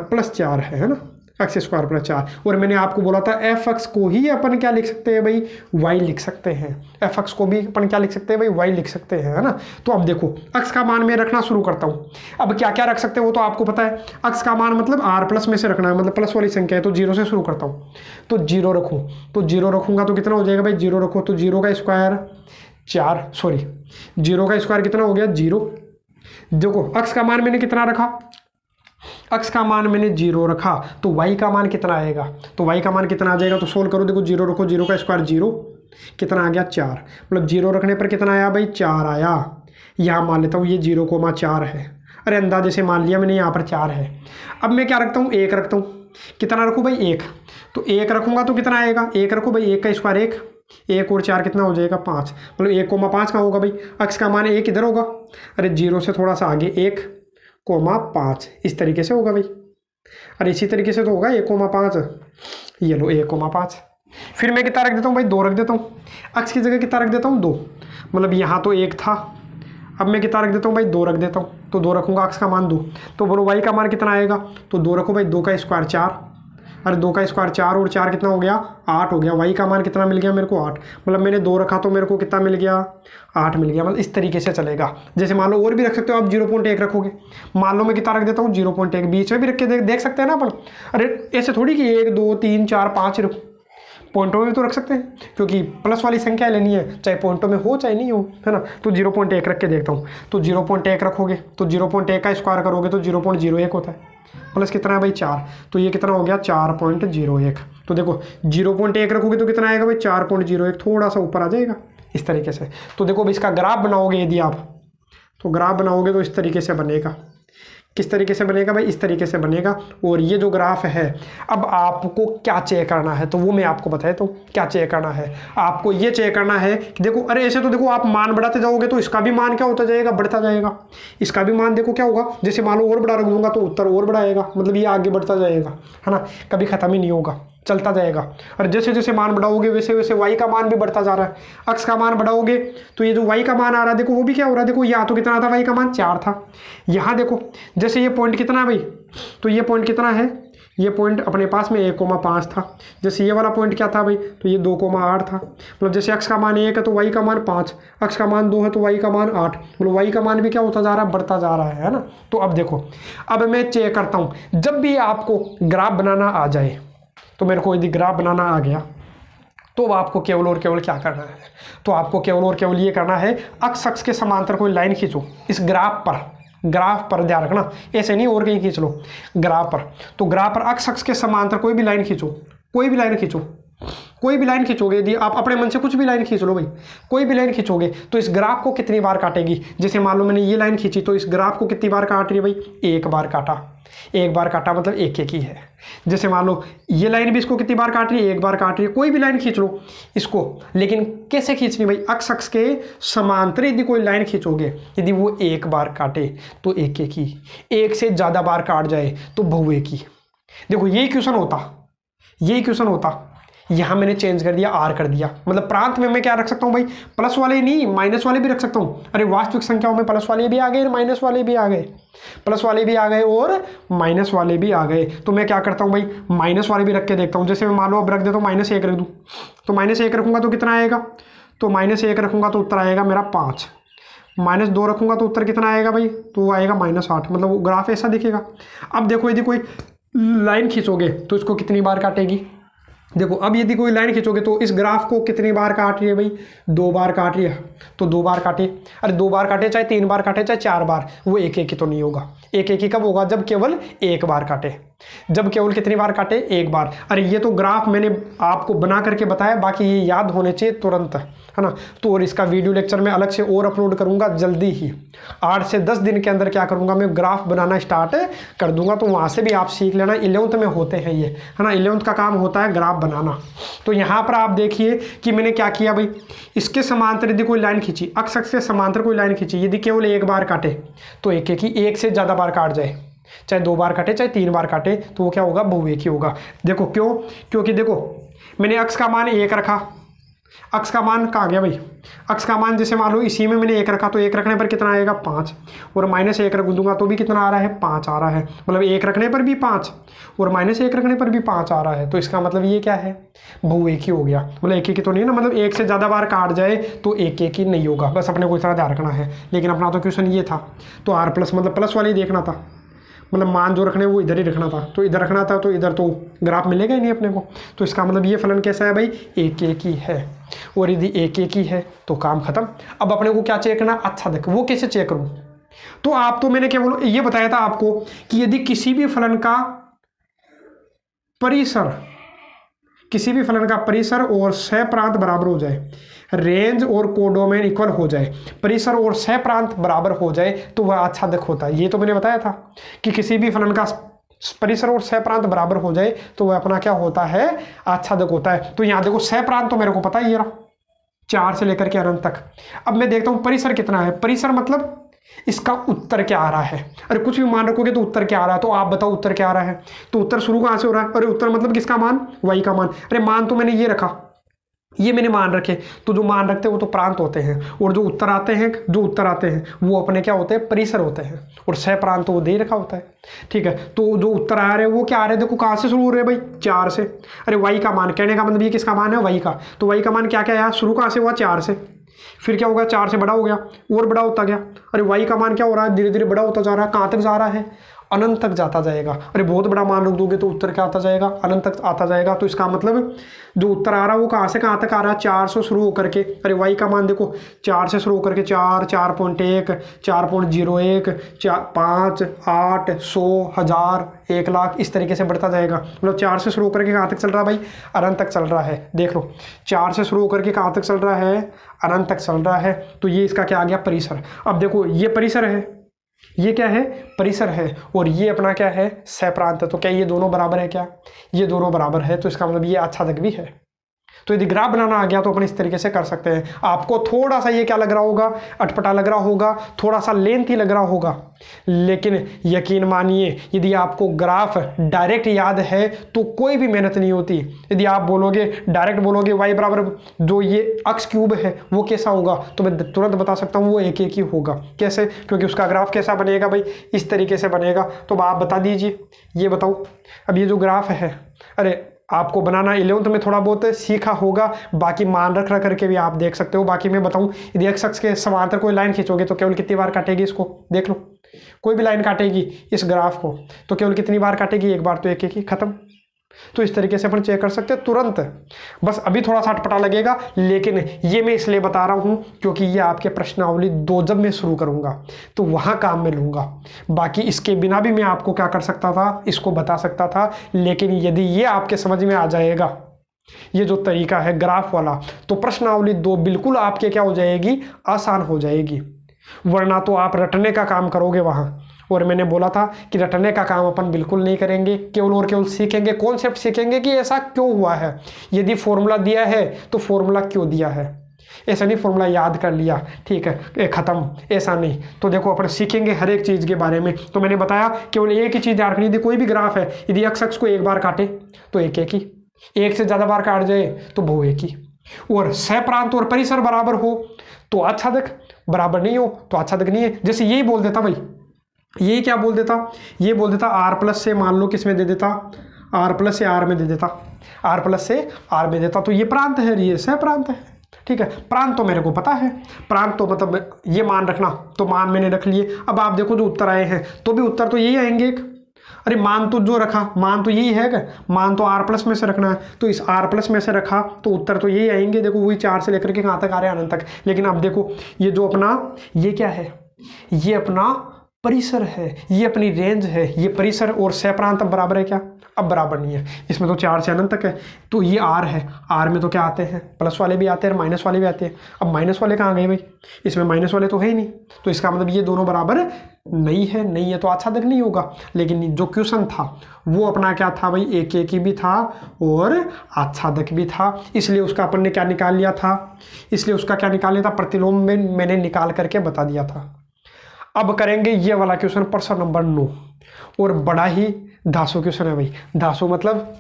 प्लस 4 है ना, x स्क्वायर प्लस 4। और मैंने आपको बोला था f(x) को ही अपन क्या लिख सकते हैं भाई, y लिख सकते हैं। f(x) को भी अपन क्या लिख सकते हैं भाई, y लिख सकते हैं, है ना। तो अब देखो x का मान मैं रखना शुरू करता हूँ। अब क्या क्या रख सकते हैं वो तो आपको पता है। x का मान मतलब r प्लस में से रखना है, मतलब प्लस वाली संख्या है, तो 0 से शुरू करता हूँ। तो 0 रखूँ, तो 0 रखूंगा तो कितना हो जाएगा भाई, 0 रखो तो 0 का स्क्वायर 4, सॉरी 0 का स्क्वायर कितना हो गया, 0। देखो x का मान मैंने कितना रखा, x का मान मैंने 0 रखा, तो y का मान कितना आएगा, तो y का मान कितना आ जाएगा, तो सोल्व करो। देखो 0 रखो, 0 का स्क्वायर 0, कितना आ गया 4, मतलब 0 रखने पर कितना आया भाई, 4 आया। यहाँ मान लेता हूँ ये 0,4 है, अरे अंदाजे से मान लिया मैंने, यहाँ पर 4 है। अब मैं क्या रखता हूँ, 1 रखता हूँ। कितना रखूँ भाई, 1। तो 1 रखूँगा तो कितना आएगा, 1 रखो भाई, 1 का स्क्वायर 1 और 4 कितना हो जाएगा, 5, मतलब 1,5 का होगा भाई। x का मान 1 इधर होगा, अरे 0 से थोड़ा सा आगे 1,5, इस तरीके से होगा भाई। अरे इसी तरीके से तो होगा 1,5, ये लो 1,5। फिर मैं कितना रख देता हूँ भाई, 2 रख देता हूँ। x की जगह कितना रख देता हूँ, 2, मतलब यहाँ तो 1 था, अब मैं कितना रख देता हूँ भाई, 2 रख देता हूँ। तो 2 रखूँगा, x का मान 2, तो बोलो y का मान कितना आएगा, तो 2 रखो भाई, 2 का स्क्वायर 4, अरे 2 का स्क्वायर 4 और 4 कितना हो गया 8 हो गया। y का मान कितना मिल गया मेरे को 8, मतलब मैंने 2 रखा तो मेरे को कितना मिल गया 8 मिल गया। मतलब इस तरीके से चलेगा। जैसे मान लो और भी रख सकते हो आप, 0.1 रखोगे, मान लो मैं कितना रख देता हूँ 0.1, बीच में भी रख के देख सकते हैं ना अपन। अरे ऐसे थोड़ी कि 1 2 3 4 5 रखो, पॉइंटों में तो रख सकते हैं क्योंकि प्लस वाली संख्या लेनी है, चाहे पॉइंटों में हो चाहे नहीं हो, है ना। तो 0.1 रख के देखता हूँ, तो 0.1 रखोगे तो 0.1 का स्क्वायर करोगे तो 0.01 होता है, प्लस कितना है भाई 4, तो ये कितना हो गया 4.01। तो देखो 0.1 रखोगे तो कितना आएगा भाई 4.01, थोड़ा सा ऊपर आ जाएगा इस तरीके से। तो देखो अब इसका ग्राफ बनाओगे यदि आप, तो ग्राफ बनाओगे तो इस तरीके से बनेगा। किस तरीके से बनेगा भाई, इस तरीके से बनेगा। और ये जो ग्राफ है, अब आपको क्या चेक करना है तो वो मैं आपको बताया, तो क्या चेक करना है आपको, ये चेक करना है कि देखो, अरे ऐसे तो देखो आप मान बढ़ाते जाओगे तो इसका भी मान क्या होता जाएगा, बढ़ता जाएगा। इसका भी मान देखो क्या होगा, जैसे मान लो और बड़ा रख दूंगा तो उत्तर और बढ़ाएगा, मतलब ये आगे बढ़ता जाएगा, है ना, कभी खत्म ही नहीं होगा, चलता जाएगा। और जैसे जैसे मान बढ़ाओगे वैसे वैसे y का मान भी बढ़ता जा रहा है। अक्स का मान बढ़ाओगे तो ये जो y का मान आ रहा है देखो वो भी क्या हो रहा है, देखो यहाँ तो कितना था y का मान 4 था, यहाँ देखो जैसे ये पॉइंट कितना है भाई, तो ये पॉइंट कितना है, ये पॉइंट अपने पास में 1,5 था। जैसे ये वाला पॉइंट क्या था भाई, तो ये 2,8 था। मतलब जैसे x का मान 1 है तो y का मान 5, x का मान 2 है तो y का मान 8, मतलब y का मान भी क्या होता जा रहा है, बढ़ता जा रहा है ना। तो अब देखो, अब मैं चेक करता हूँ, जब भी आपको ग्राफ बनाना आ जाए, तो मेरे को यदि ग्राफ बनाना आ गया तो आपको केवल और केवल क्या करना है, तो आपको केवल और केवल ये करना है, अक्स के समांतर कोई लाइन खींचो इस ग्राफ पर ध्यान रखना, ऐसे नहीं और कहीं खींच लो, ग्राफ पर। तो ग्राफ पर अक्स के समांतर कोई भी लाइन खींचो, कोई भी लाइन खींचो, कोई भी लाइन खींचोगे, यदि आप अपने मन से कुछ भी लाइन खींच लो भाई, कोई भी लाइन खींचोगे तो इस ग्राफ को कितनी बार काटेगी। जैसे मान लो मैंने ये लाइन खींची तो इस ग्राफ को कितनी बार काट रही है भाई, एक बार काटा, एक बार काटा मतलब एक एक ही है। जैसे मान लो ये लाइन भी इसको कितनी बार काट रही है, एक बार काट रही है। कोई भी लाइन खींच लो इसको, लेकिन कैसे खींचनी भाई, अक्स के समांतर यदि कोई लाइन खींचोगे, यदि वो एक बार काटे तो एक एक ही, एक से ज्यादा बार काट जाए तो बहुएक ही। देखो यही क्वेश्चन होता, यही क्वेश्चन होता, यहाँ मैंने चेंज कर दिया, आर कर दिया। मतलब प्रांत में मैं क्या रख सकता हूँ भाई, प्लस वाले नहीं माइनस वाले भी रख सकता हूँ। अरे वास्तविक संख्याओं में प्लस वाले भी आ गए, माइनस वाले भी आ गए, प्लस वाले भी आ गए और माइनस वाले भी आ गए। तो मैं क्या करता हूँ भाई, माइनस वाले भी रख के देखता हूँ। जैसे मैं मान लो अब रख देता हूँ -1 रख दूँ, तो -1 रखूंगा तो कितना आएगा, तो -1 रखूंगा तो उत्तर आएगा मेरा 5, -2 रखूंगा तो उत्तर कितना आएगा भाई, तो वो आएगा -8। मतलब ग्राफ ऐसा दिखेगा। अब देखो यदि कोई लाइन खींचोगे तो इसको कितनी बार काटेगी, देखो अब यदि कोई लाइन खींचोगे तो इस ग्राफ को कितनी बार काट रही है भाई, 2 बार काट रही है, तो 2 बार काटे। अरे 2 बार काटे चाहे 3 बार काटे चाहे 4 बार, वो एक एक ही तो नहीं होगा। एक एक ही कब होगा, जब केवल एक बार काटे, जब केवल कितनी बार काटे, एक बार। अरे ये तो ग्राफ मैंने आपको बना करके बताया, बाकी ये याद होने चाहिए तुरंत, है ना। तो और इसका वीडियो लेक्चर मैं अलग से और अपलोड करूंगा जल्दी ही, 8 से 10 दिन के अंदर क्या करूंगा मैं, ग्राफ बनाना स्टार्ट कर दूंगा। तो वहां से भी आप सीख लेना, 11th में होते हैं ये, है ना, 11th का काम होता है ग्राफ बनाना। तो यहाँ पर आप देखिए कि मैंने क्या किया भाई, इसके समांतर यदि कोई लाइन खींची, अक्स के समांतर कोई लाइन खींची, यदि केवल एक बार काटे तो एक एक ही, एक से ज्यादा बार काट जाए, चाहे 2 बार काटे चाहे 3 बार काटे, तो वो क्या होगा, बहुएक ही होगा। देखो क्यों, क्योंकि देखो मैंने अक्स का मान 1 रखा, अक्स का मान कहाँ गया भाई, अक्स का मान जैसे मान लो इसी में मैंने 1 रखा तो 1 रखने पर कितना आएगा 5, और -1 रख दूंगा तो भी कितना आ रहा है 5 आ रहा है। मतलब 1 रखने पर भी 5 और -1 रखने पर भी 5 आ रहा है। तो इसका मतलब ये क्या है, बहुएक ही हो गया। मतलब एक एक ही तो नहीं ना, मतलब एक से ज़्यादा बार काट जाए तो एक एक ही नहीं होगा। बस अपने को इतना ध्यान रखना है। लेकिन अपना तो क्वेश्चन ये था, तो R प्लस मतलब प्लस वाले ही देखना था, मतलब मान जो रखने वो इधर ही रखना था, तो इधर रखना था, तो इधर तो ग्राफ मिलेगा ही नहीं अपने को। तो इसका मतलब ये फलन कैसा है भाई, एक एक ही है। और यदि एक एक ही है तो काम खत्म। अब अपने को क्या चेक करना, अच्छा देख वो कैसे चेक करूं, तो आप तो मैंने केवल ये बताया था आपको कि यदि किसी भी फलन का परिसर, किसी भी फलन का परिसर और सह प्रांत बराबर हो जाए, रेंज और कोडोमेन इक्वल हो जाए, परिसर और सह प्रांत बराबर हो जाए, तो वह आच्छादक होता है। ये तो मैंने बताया था कि किसी भी फलन का परिसर और सह प्रांत बराबर हो जाए तो वह अपना क्या होता है, आच्छादक होता है। तो यहाँ देखो सह प्रांत तो मेरे को पता ही है, 4 से लेकर के अनंत तक। अब मैं देखता हूँ परिसर कितना है, परिसर मतलब इसका उत्तर क्या आ रहा है। अरे कुछ भी मान रखोगे तो उत्तर क्या आ रहा है, तो आप बताओ उत्तर क्या आ रहा है। तो उत्तर शुरू कहाँ से हो रहा है, अरे उत्तर मतलब किसका मान, y का मान। अरे मान तो मैंने ये रखा, ये मैंने मान रखे, तो जो मान रखते हैं वो तो प्रांत होते हैं, और जो उत्तर आते हैं वो अपने क्या होते हैं, परिसर होते हैं, और सह प्रांत तो वो दे रखा होता है। ठीक है, तो जो उत्तर आ रहे हैं वो क्या आ रहे हैं, देखो कहाँ से शुरू हो रहे हैं भाई, 4 से। अरे वाई का मान, कहने का मतलब ये किसका मान है, वाई का। तो वाई का मान क्या क्या आया, शुरू कहाँ से हुआ, 4 से, फिर क्या होगा, 4 से बड़ा हो गया और बड़ा होता गया। अरे वाई का मान क्या हो रहा है, धीरे धीरे बड़ा होता जा रहा है, कहाँ तक जा रहा है, अनंत तक जाता जाएगा। अरे बहुत बड़ा मान रख दोगे तो उत्तर क्या आता जाएगा, अनंत तक आता जाएगा। तो इसका मतलब जो उत्तर आ रहा है वो कहाँ से कहाँ तक आ रहा है, 4 से शुरू होकर के। अरे वाई का मान देखो 4 से शुरू होकर के 4, 4.1, 4.01, 5, 8, 100, 1000, 1 लाख, इस तरीके से बढ़ता जाएगा। मतलब 4 से शुरू होकर के कहाँ तक चल रहा है भाई, अनंत तक चल रहा है। देख लो 4 से शुरू होकर के कहाँ तक चल रहा है, अनंत तक चल रहा है। तो ये इसका क्या आ गया, परिसर। अब देखो ये परिसर है, ये क्या है, परिसर है, और ये अपना क्या है, सह प्रांत है। तो क्या ये दोनों बराबर है, क्या ये दोनों बराबर है, तो इसका मतलब ये आच्छादक भी है। तो यदि ग्राफ बनाना आ गया तो अपन इस तरीके से कर सकते हैं। आपको थोड़ा सा ये क्या लग रहा होगा, अटपटा लग रहा होगा, थोड़ा सा लेंथी लग रहा होगा, लेकिन यकीन मानिए यदि आपको ग्राफ डायरेक्ट याद है तो कोई भी मेहनत नहीं होती। यदि आप बोलोगे डायरेक्ट बोलोगे y बराबर जो ये अक्स क्यूब है वो कैसा होगा, तो मैं तुरंत बता सकता हूँ वो एक ही होगा। कैसे, क्योंकि उसका ग्राफ कैसा बनेगा भाई, इस तरीके से बनेगा। तो आप बता दीजिए, ये बताओ। अब ये जो ग्राफ है, अरे आपको बनाना 11th में थोड़ा बहुत सीखा होगा, बाकी मान रख करके भी आप देख सकते हो। बाकी मैं बताऊं, यदि एक्स अक्ष के समांतर कोई लाइन खींचोगे तो केवल कितनी बार काटेगी, इसको देख लो। कोई भी लाइन काटेगी इस ग्राफ को तो केवल कितनी बार काटेगी, एक बार। तो एक ही खत्म। तो इस तरीके से अपन चेक कर सकते हैं तुरंत। बस अभी थोड़ा सा अटपटा लगेगा, लेकिन ये मैं इसलिए बता रहा हूं क्योंकि ये आपके प्रश्नावली 2 जब मैं शुरू करूंगा तो वहां काम में लूंगा। बाकी इसके बिना भी मैं आपको क्या कर सकता था, इसको बता सकता था। लेकिन यदि ये आपके समझ में आ जाएगा, ये जो तरीका है ग्राफ वाला, तो प्रश्नावली 2 बिल्कुल आपके क्या हो जाएगी, आसान हो जाएगी। वरना तो आप रटने का काम करोगे वहां, और मैंने बोला था कि रटने का काम अपन बिल्कुल नहीं करेंगे, केवल और केवल सीखेंगे, कॉन्सेप्ट सीखेंगे कि ऐसा क्यों हुआ है। यदि फॉर्मूला दिया है तो फॉर्मूला क्यों दिया है, ऐसा नहीं फॉर्मूला याद कर लिया ठीक है खत्म, ऐसा नहीं। तो देखो अपन सीखेंगे हर एक चीज के बारे में। तो मैंने बताया केवल एक ही चीज याद रखनी थी, कोई भी ग्राफ है यदि एक्स अक्ष को एक बार काटे तो एक ही, एक से ज्यादा बार काट जाए तो बहु एक ही, और सह प्रांत और परिसर बराबर हो तो आच्छादक, बराबर नहीं हो तो आच्छादक नहीं है। जैसे यही बोल देता भाई, ये क्या बोल देता, ये बोल देता आर प्लस से, मान लो किसमें दे देता, आर प्लस से आर में दे देता, आर प्लस से आर में देता, तो ये प्रांत है, ये सह प्रांत है। ठीक है, प्रांत तो मेरे को पता है, प्रांत तो मतलब ये मान रखना, तो मान मैंने रख लिए। अब आप देखो जो उत्तर आए हैं तो भी उत्तर तो यही आएंगे एक। अरे मान तो जो रखा, मान तो यही है, मान तो आर प्लस में से रखना है, तो इस आर प्लस में से रखा तो उत्तर तो यही आएंगे। देखो वही 4 से लेकर के कहाँ तक आ रहे हैं, अनंत तक। लेकिन अब देखो ये जो अपना, ये क्या है, ये अपना परिसर है, ये अपनी रेंज है। ये परिसर और सह प्रांत अब बराबर है क्या, अब बराबर नहीं है। इसमें तो 4 से अनंत तक है, तो ये आर है, आर में तो क्या आते हैं, प्लस वाले भी आते हैं, माइनस वाले भी आते हैं। अब माइनस वाले कहाँ गए भाई, इसमें माइनस वाले तो है ही नहीं, तो इसका मतलब ये दोनों बराबर नहीं है, नहीं है तो आच्छादक नहीं होगा। लेकिन जो क्वेश्चन था वो अपना क्या था भाई, एक ही भी था और आच्छादक भी था, इसलिए उसका अपन ने क्या निकाल लिया था, इसलिए उसका क्या निकाल लिया था, प्रतिलोम में मैंने निकाल करके बता दिया था। अब करेंगे ये वाला क्वेश्चन, प्रश्न नंबर 9, और बड़ा ही धासु क्वेश्चन है भाई। धासु मतलब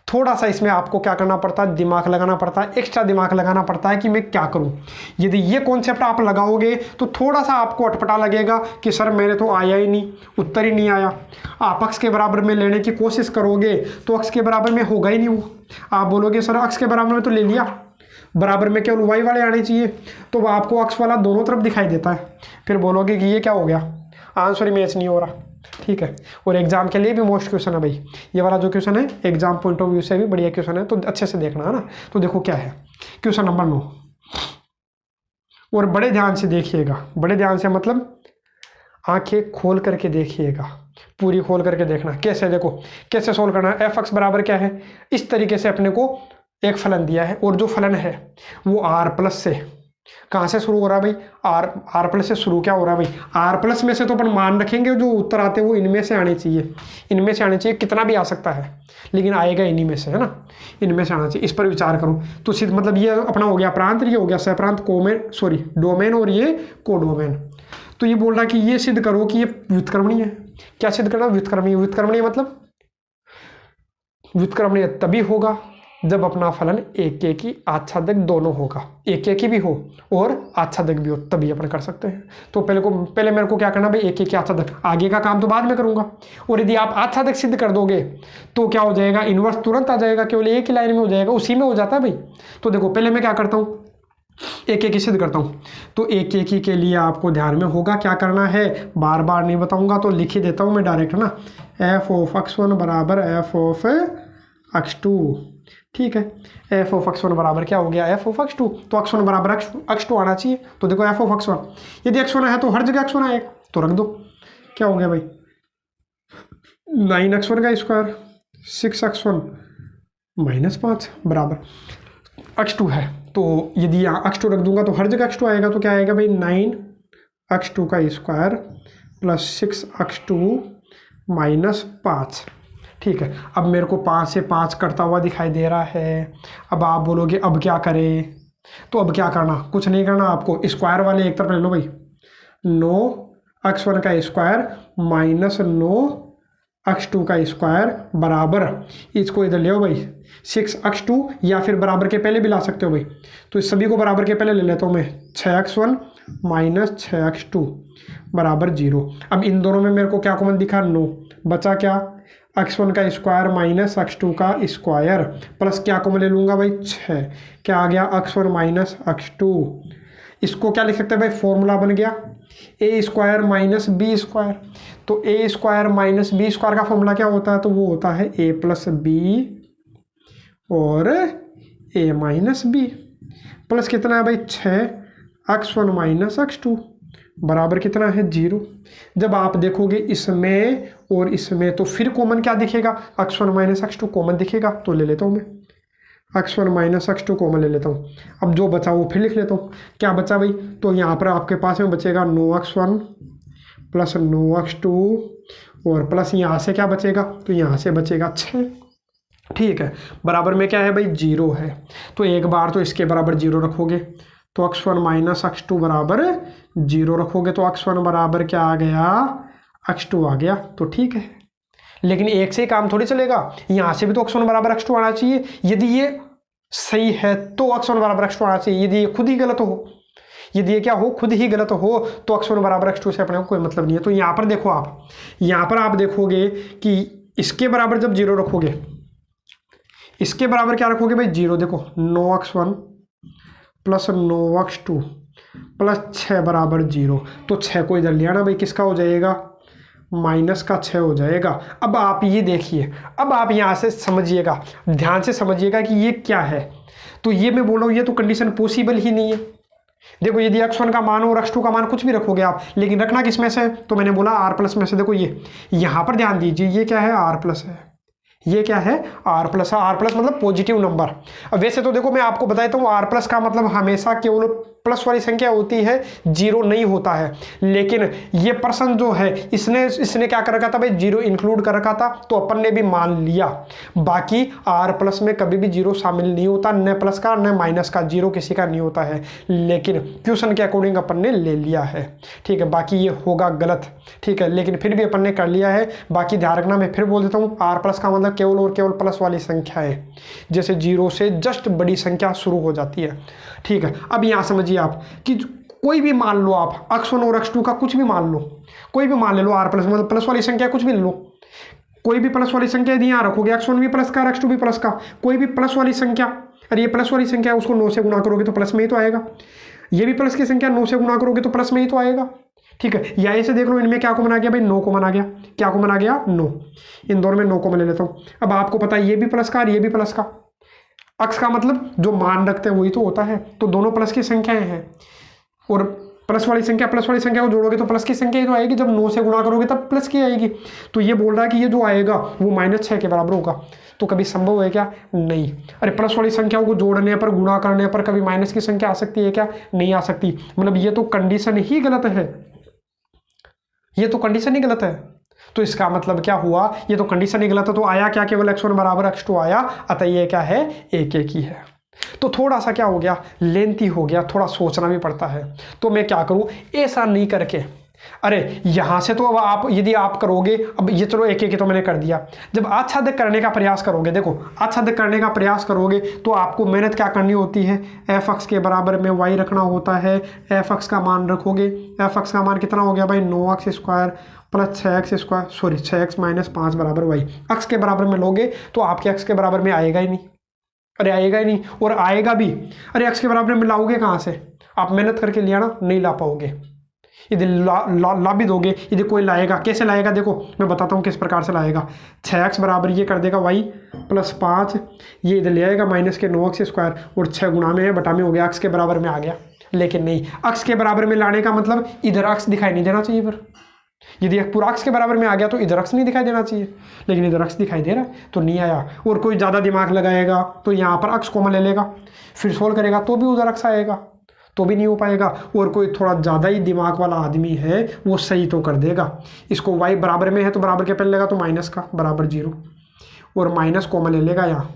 थोड़ा सा इसमें आपको क्या करना पड़ता है, दिमाग लगाना पड़ता है, एक्स्ट्रा दिमाग लगाना पड़ता है कि मैं क्या करूं। यदि ये कॉन्सेप्ट आप लगाओगे तो थोड़ा सा आपको अटपटा लगेगा कि सर मेरे तो आया ही नहीं, उत्तर ही नहीं आया। आप अक्ष के बराबर में लेने की कोशिश करोगे तो अक्ष के बराबर में होगा ही नहीं वो। आप बोलोगे सर अक्ष के बराबर में तो ले लिया, बराबर में केवल वाई वाले आने चाहिए, तो आपको अक्ष वाला दोनों तरफ दिखाई देता है। फिर बोलोगे कि ये क्या हो गया, आंसर ही मैच नहीं हो रहा। ठीक है, और एग्जाम के लिए भी मोस्ट क्वेश्चन है भाई ये वाला जो क्वेश्चन है, एग्जाम पॉइंट ऑफ व्यू से भी बढ़िया क्वेश्चन है, तो अच्छे से देखना है ना। तो देखो क्या है क्वेश्चन नंबर 9, और बड़े ध्यान से देखिएगा, बड़े ध्यान से मतलब आंखें खोल करके देखिएगा, पूरी खोल करके देखना। कैसे, देखो कैसे सोल्व करना है। एफ एक्स बराबर क्या है, इस तरीके से अपने को एक फलन दिया है, और जो फलन है वो आर प्लस से कहाँ से शुरू हो रहा है भाई, आर प्लस से शुरू क्या हो रहा है भाई, आर प्लस में से तो अपन मान रखेंगे जो उत्तर आते हैं वो इनमें से आने चाहिए, इनमें से आने चाहिए, कितना भी आ सकता है लेकिन आएगा इन्हीं में से, है ना, इनमें से आना चाहिए। इस पर विचार करो। तो सिर्फ मतलब ये अपना हो गया प्रांत, ये हो गया सहप्रांत, डोमेन, और ये कोडोमेन। तो ये बोल रहा कि ये सिद्ध करो कि ये व्युत्क्रमणीय है। क्या सिद्ध करना, व्युत्क्रमणीय। व्युत्क्रमणीय मतलब व्युत्क्रमणीय तभी होगा जब अपना फलन एक एक ही आच्छादक दोनों होगा, एक एक ही भी हो और आच्छादक भी हो, तभी अपन कर सकते हैं। तो पहले मेरे को क्या करना भाई, एक एक ही आच्छादक, आगे का काम तो बाद में करूंगा। और यदि आप आच्छादक सिद्ध कर दोगे तो क्या हो जाएगा, इनवर्स तुरंत आ जाएगा, केवल एक ही लाइन में हो जाएगा, उसी में हो जाता है भाई। तो देखो पहले मैं क्या करता हूँ, एक एक ही सिद्ध करता हूँ। तो एक एक ही के लिए आपको ध्यान में होगा क्या करना है, बार बार नहीं बताऊंगा तो लिख ही देता हूँ मैं डायरेक्ट ना, एफ ऑफ x1 बराबर एफ ऑफ x2। ठीक है, एफ ऑफ x1 बराबर क्या हो गया, एफ ऑफ x2। तो x1 बराबर x2 आना चाहिए। तो देखो एफ ऑफ x1, यदि x1 है तो हर जगह x1 आएगा, तो रख दो। क्या हो गया भाई, 9x1 का स्क्वायर 6x1 -5 बराबर x2 है। तो यदि यहाँ x2 रख दूंगा तो हर जगह x2 आएगा, तो क्या आएगा भाई, 9x2 का स्क्वायर प्लस 6x2 -5। ठीक है, अब मेरे को 5 से 5 करता हुआ दिखाई दे रहा है। अब आप बोलोगे अब क्या करें, तो अब क्या करना, कुछ नहीं करना आपको, स्क्वायर वाले एक तरफ ले लो भाई, 9x1 का स्क्वायर -9x2 का स्क्वायर बराबर, इसको इधर ले आओ भाई 6x2, या फिर बराबर के पहले भी ला सकते हो भाई। तो इस सभी को बराबर के पहले ले लेता हूँ मैं, 6x1 -6x2 बराबर 0। अब इन दोनों में मेरे को क्या कॉमन दिखा, 9, बचा क्या, x1 का स्क्वायर -x2 का स्क्वायर प्लस क्या कॉमन ले लूँगा भाई, 6, क्या आ गया, x1 -x2। इसको क्या लिख सकते हैं भाई, फॉर्मूला बन गया ए स्क्वायर माइनस बी स्क्वायर। तो A square minus B square का फॉर्मूला क्या होता है, तो वो होता है ए प्लस बी और ए माइनस बी, प्लस कितना है भाई, 6x1 -x2 बराबर कितना है, 0। जब आप देखोगे इसमें और इसमें तो फिर कॉमन क्या दिखेगा, x1 -x2 कॉमन दिखेगा। तो ले लेता हूँ मैं x1 -x2 कॉमन ले लेता हूँ। अब जो बचा वो फिर लिख लेता हूँ, क्या बचा भाई, तो यहाँ पर आपके पास में बचेगा 9x1 प्लस 9x2 और प्लस यहाँ से क्या बचेगा, तो यहाँ से बचेगा 6। ठीक है, बराबर में क्या है भाई, 0 है। तो एक बार तो इसके बराबर 0 रखोगे, तो x1 -x2 बराबर 0 रखोगे, तो x1 बराबर क्या आ गया, x2 आ गया। तो ठीक है, लेकिन एक से ही काम थोड़ी चलेगा, यहाँ से भी तो x1 बराबर x2 आना चाहिए। यदि ये सही है तो x1 बराबर x2 आना चाहिए, यदि ये खुद ही गलत हो, यदि ये क्या हो, खुद ही गलत हो, तो x1 बराबर x2 से अपने को कोई मतलब नहीं है। तो यहाँ पर देखो आप, यहाँ पर आप देखोगे कि इसके बराबर जब 0 रखोगे, इसके बराबर क्या रखोगे भाई, 0। देखो 9x1 प्लस 9x2 प्लस 6 बराबर 0। तो 6 को इधर ले आना भाई, किसका हो जाएगा, माइनस का 6 हो जाएगा। अब आप ये देखिए, अब आप यहाँ से समझिएगा, ध्यान से समझिएगा कि ये क्या है। तो ये मैं बोल रहा हूँ, ये तो कंडीशन पॉसिबल ही नहीं है। देखो यदि x1 का मान और x2 का मान कुछ भी रखोगे आप, लेकिन रखना किस में से, तो मैंने बोला r प्लस में से। देखो ये यहाँ पर ध्यान दीजिए, ये क्या है, r प्लस है, ये क्या है, r प्लस है। r प्लस मतलब पॉजिटिव नंबर। अब वैसे तो देखो मैं आपको बताता हूँ, r प्लस का मतलब हमेशा केवल प्लस वाली संख्या होती है, 0 नहीं होता है। लेकिन ये पर्सन जो है, इसने क्या कर रखा था भाई, 0 इंक्लूड कर रखा था, तो अपन ने भी मान लिया। बाकी r प्लस में कभी भी 0 शामिल नहीं होता, न प्लस का न माइनस का, 0 किसी का नहीं होता है। लेकिन क्वेश्चन के अकॉर्डिंग अपन ने ले लिया है, ठीक है। बाकी ये होगा गलत, ठीक है, लेकिन फिर भी अपन ने कर लिया है। बाकी ध्यान रखना, मैं फिर बोल देता हूँ, r प्लस का मतलब केवल और केवल प्लस वाली संख्या है, जैसे 0 से जस्ट बड़ी संख्या शुरू हो जाती है, ठीक है। अब यहाँ समझिए आप कि कोई भी मान लो आप, x1 और x2 का कुछ भी मान लो, कोई भी मान ले लो, r प्लस मतलब प्लस वाली संख्या कुछ भी ले लो, कोई भी प्लस वाली संख्या यदि यहाँ रखोगे, x1 भी प्लस का x2 भी प्लस का, कोई भी प्लस वाली संख्या, अरे ये प्लस वाली संख्या है, उसको 9 से गुणा करोगे तो प्लस में ही तो आएगा। ये भी प्लस की संख्या 9 से गुणा करोगे तो प्लस में ही तो आएगा, ठीक है। या ऐसे देख लो, इनमें क्या कॉमन आ गया भाई, 9 कॉमन आ गया। क्या कॉमन आ गया, 9। इन दोनों में 9 कॉमन ले लेता हूँ। अब आपको पता है ये भी प्लस का और ये भी प्लस का, अक्स का मतलब जो मान रखते हैं वही तो होता है, तो दोनों प्लस की संख्याएं हैं। और प्लस वाली संख्या को जोड़ोगे तो प्लस की संख्या ही तो आएगी, जब 9 से गुणा करोगे तब प्लस की आएगी। तो ये बोल रहा है कि ये जो आएगा वो -6 के बराबर होगा। तो कभी संभव है क्या, नहीं। अरे प्लस वाली संख्याओं को जोड़ने पर, गुणा करने पर कभी माइनस की संख्या आ सकती है क्या, नहीं आ सकती। मतलब ये तो कंडीशन ही गलत है, ये तो कंडीशन ही गलत है। तो इसका मतलब क्या हुआ, ये तो कंडीशन ही गलत है। तो आया क्या, केवल x1 बराबर x2 आया, अतः ये क्या है, एक ही है। तो थोड़ा सा क्या हो गया, लेंथी हो गया, थोड़ा सोचना भी पड़ता है। तो मैं क्या करूं, ऐसा नहीं करके अरे यहाँ से तो अब आप यदि आप करोगे, अब ये चलो एक एक तो मैंने कर दिया, जब आच्छादित करने का प्रयास करोगे, देखो आच्छादित करने का प्रयास करोगे तो आपको मेहनत क्या करनी होती है, एफ एक्स के बराबर में वाई रखना होता है। एफ एक्स का मान रखोगे, एफ एक्स का मान कितना हो गया भाई 9x² plus 6x², sorry 6x minus 5 बराबर वाई। एक्स के बराबर में लोगे तो आपके एक्स के बराबर में आएगा ही नहीं, अरे आएगा ही नहीं, और आएगा भी, अरे एक्स के बराबर में लाओगे कहाँ से, आप मेहनत करके लिया ना, नहीं ला पाओगे। यदि ला भी दोगे, यदि कोई लाएगा, कैसे लाएगा देखो मैं बताता हूँ किस प्रकार से लाएगा। 6x बराबर ये कर देगा y प्लस 5, ये इधर ले आएगा माइनस के 9x² और 6 गुणा में है बटा में हो गया, x के बराबर में आ गया। लेकिन नहीं, x के बराबर में लाने का मतलब इधर x दिखाई नहीं देना चाहिए, पर यदि पूरा x के बराबर में आ गया तो इधर x नहीं दिखाई देना चाहिए, लेकिन इधर x दिखाई दे रहा है तो नहीं आया। और कोई ज़्यादा दिमाग लगाएगा तो यहाँ पर x कॉमन ले लेगा, फिर सोल्व करेगा तो भी उधर x आएगा, तो भी नहीं हो पाएगा। और कोई थोड़ा ज़्यादा ही दिमाग वाला आदमी है वो सही तो कर देगा, इसको y बराबर में है तो बराबर के पहले लेगा तो माइनस का बराबर 0 और माइनस कॉमन ले लेगा यहाँ,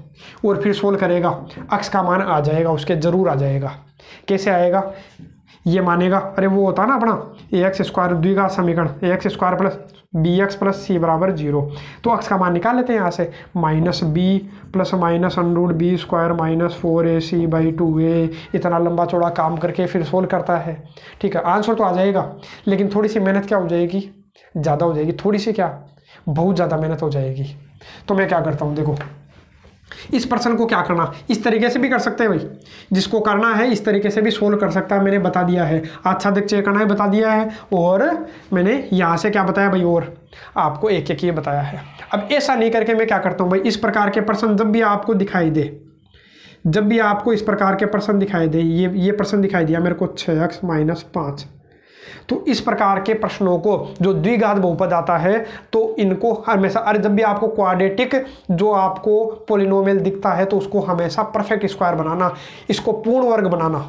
और फिर सोल्व करेगा, x का मान आ जाएगा उसके, ज़रूर आ जाएगा। कैसे आएगा, ये मानेगा, अरे वो होता ना अपना ax² द्विघात समीकरण, ax² plus bx plus c बराबर 0, तो x का मान निकाल लेते हैं यहाँ से, minus b plus minus √b² minus 4ac/2a, इतना लंबा चौड़ा काम करके फिर सोल्व करता है। ठीक है, आंसर तो आ जाएगा, लेकिन थोड़ी सी मेहनत क्या हो जाएगी, ज़्यादा हो जाएगी, थोड़ी सी क्या, बहुत ज़्यादा मेहनत हो जाएगी। तो मैं क्या करता हूँ, देखो इस प्रश्न को क्या करना, इस तरीके से भी कर सकते हैं भाई, जिसको करना है इस तरीके से भी सोल्व कर सकता है, मैंने बता दिया है। आच्छादित चेक करना है बता दिया है, और मैंने यहाँ से क्या बताया भाई, और आपको एक एक ये बताया है। अब ऐसा नहीं करके मैं क्या करता हूँ भाई, इस प्रकार के प्रश्न जब भी आपको दिखाई दे, जब भी आपको इस प्रकार के प्रश्न दिखाई दे, ये प्रश्न दिखाई दिया मेरे को 6x माइनस 5, तो इस प्रकार के प्रश्नों को जो द्विघात बहुपद आता है तो इनको हमेशा, अरे जब भी आपको क्वाड्रेटिक जो आपको पॉलिनोमियल दिखता है तो उसको हमेशा परफेक्ट स्क्वायर बनाना, इसको पूर्ण वर्ग बनाना।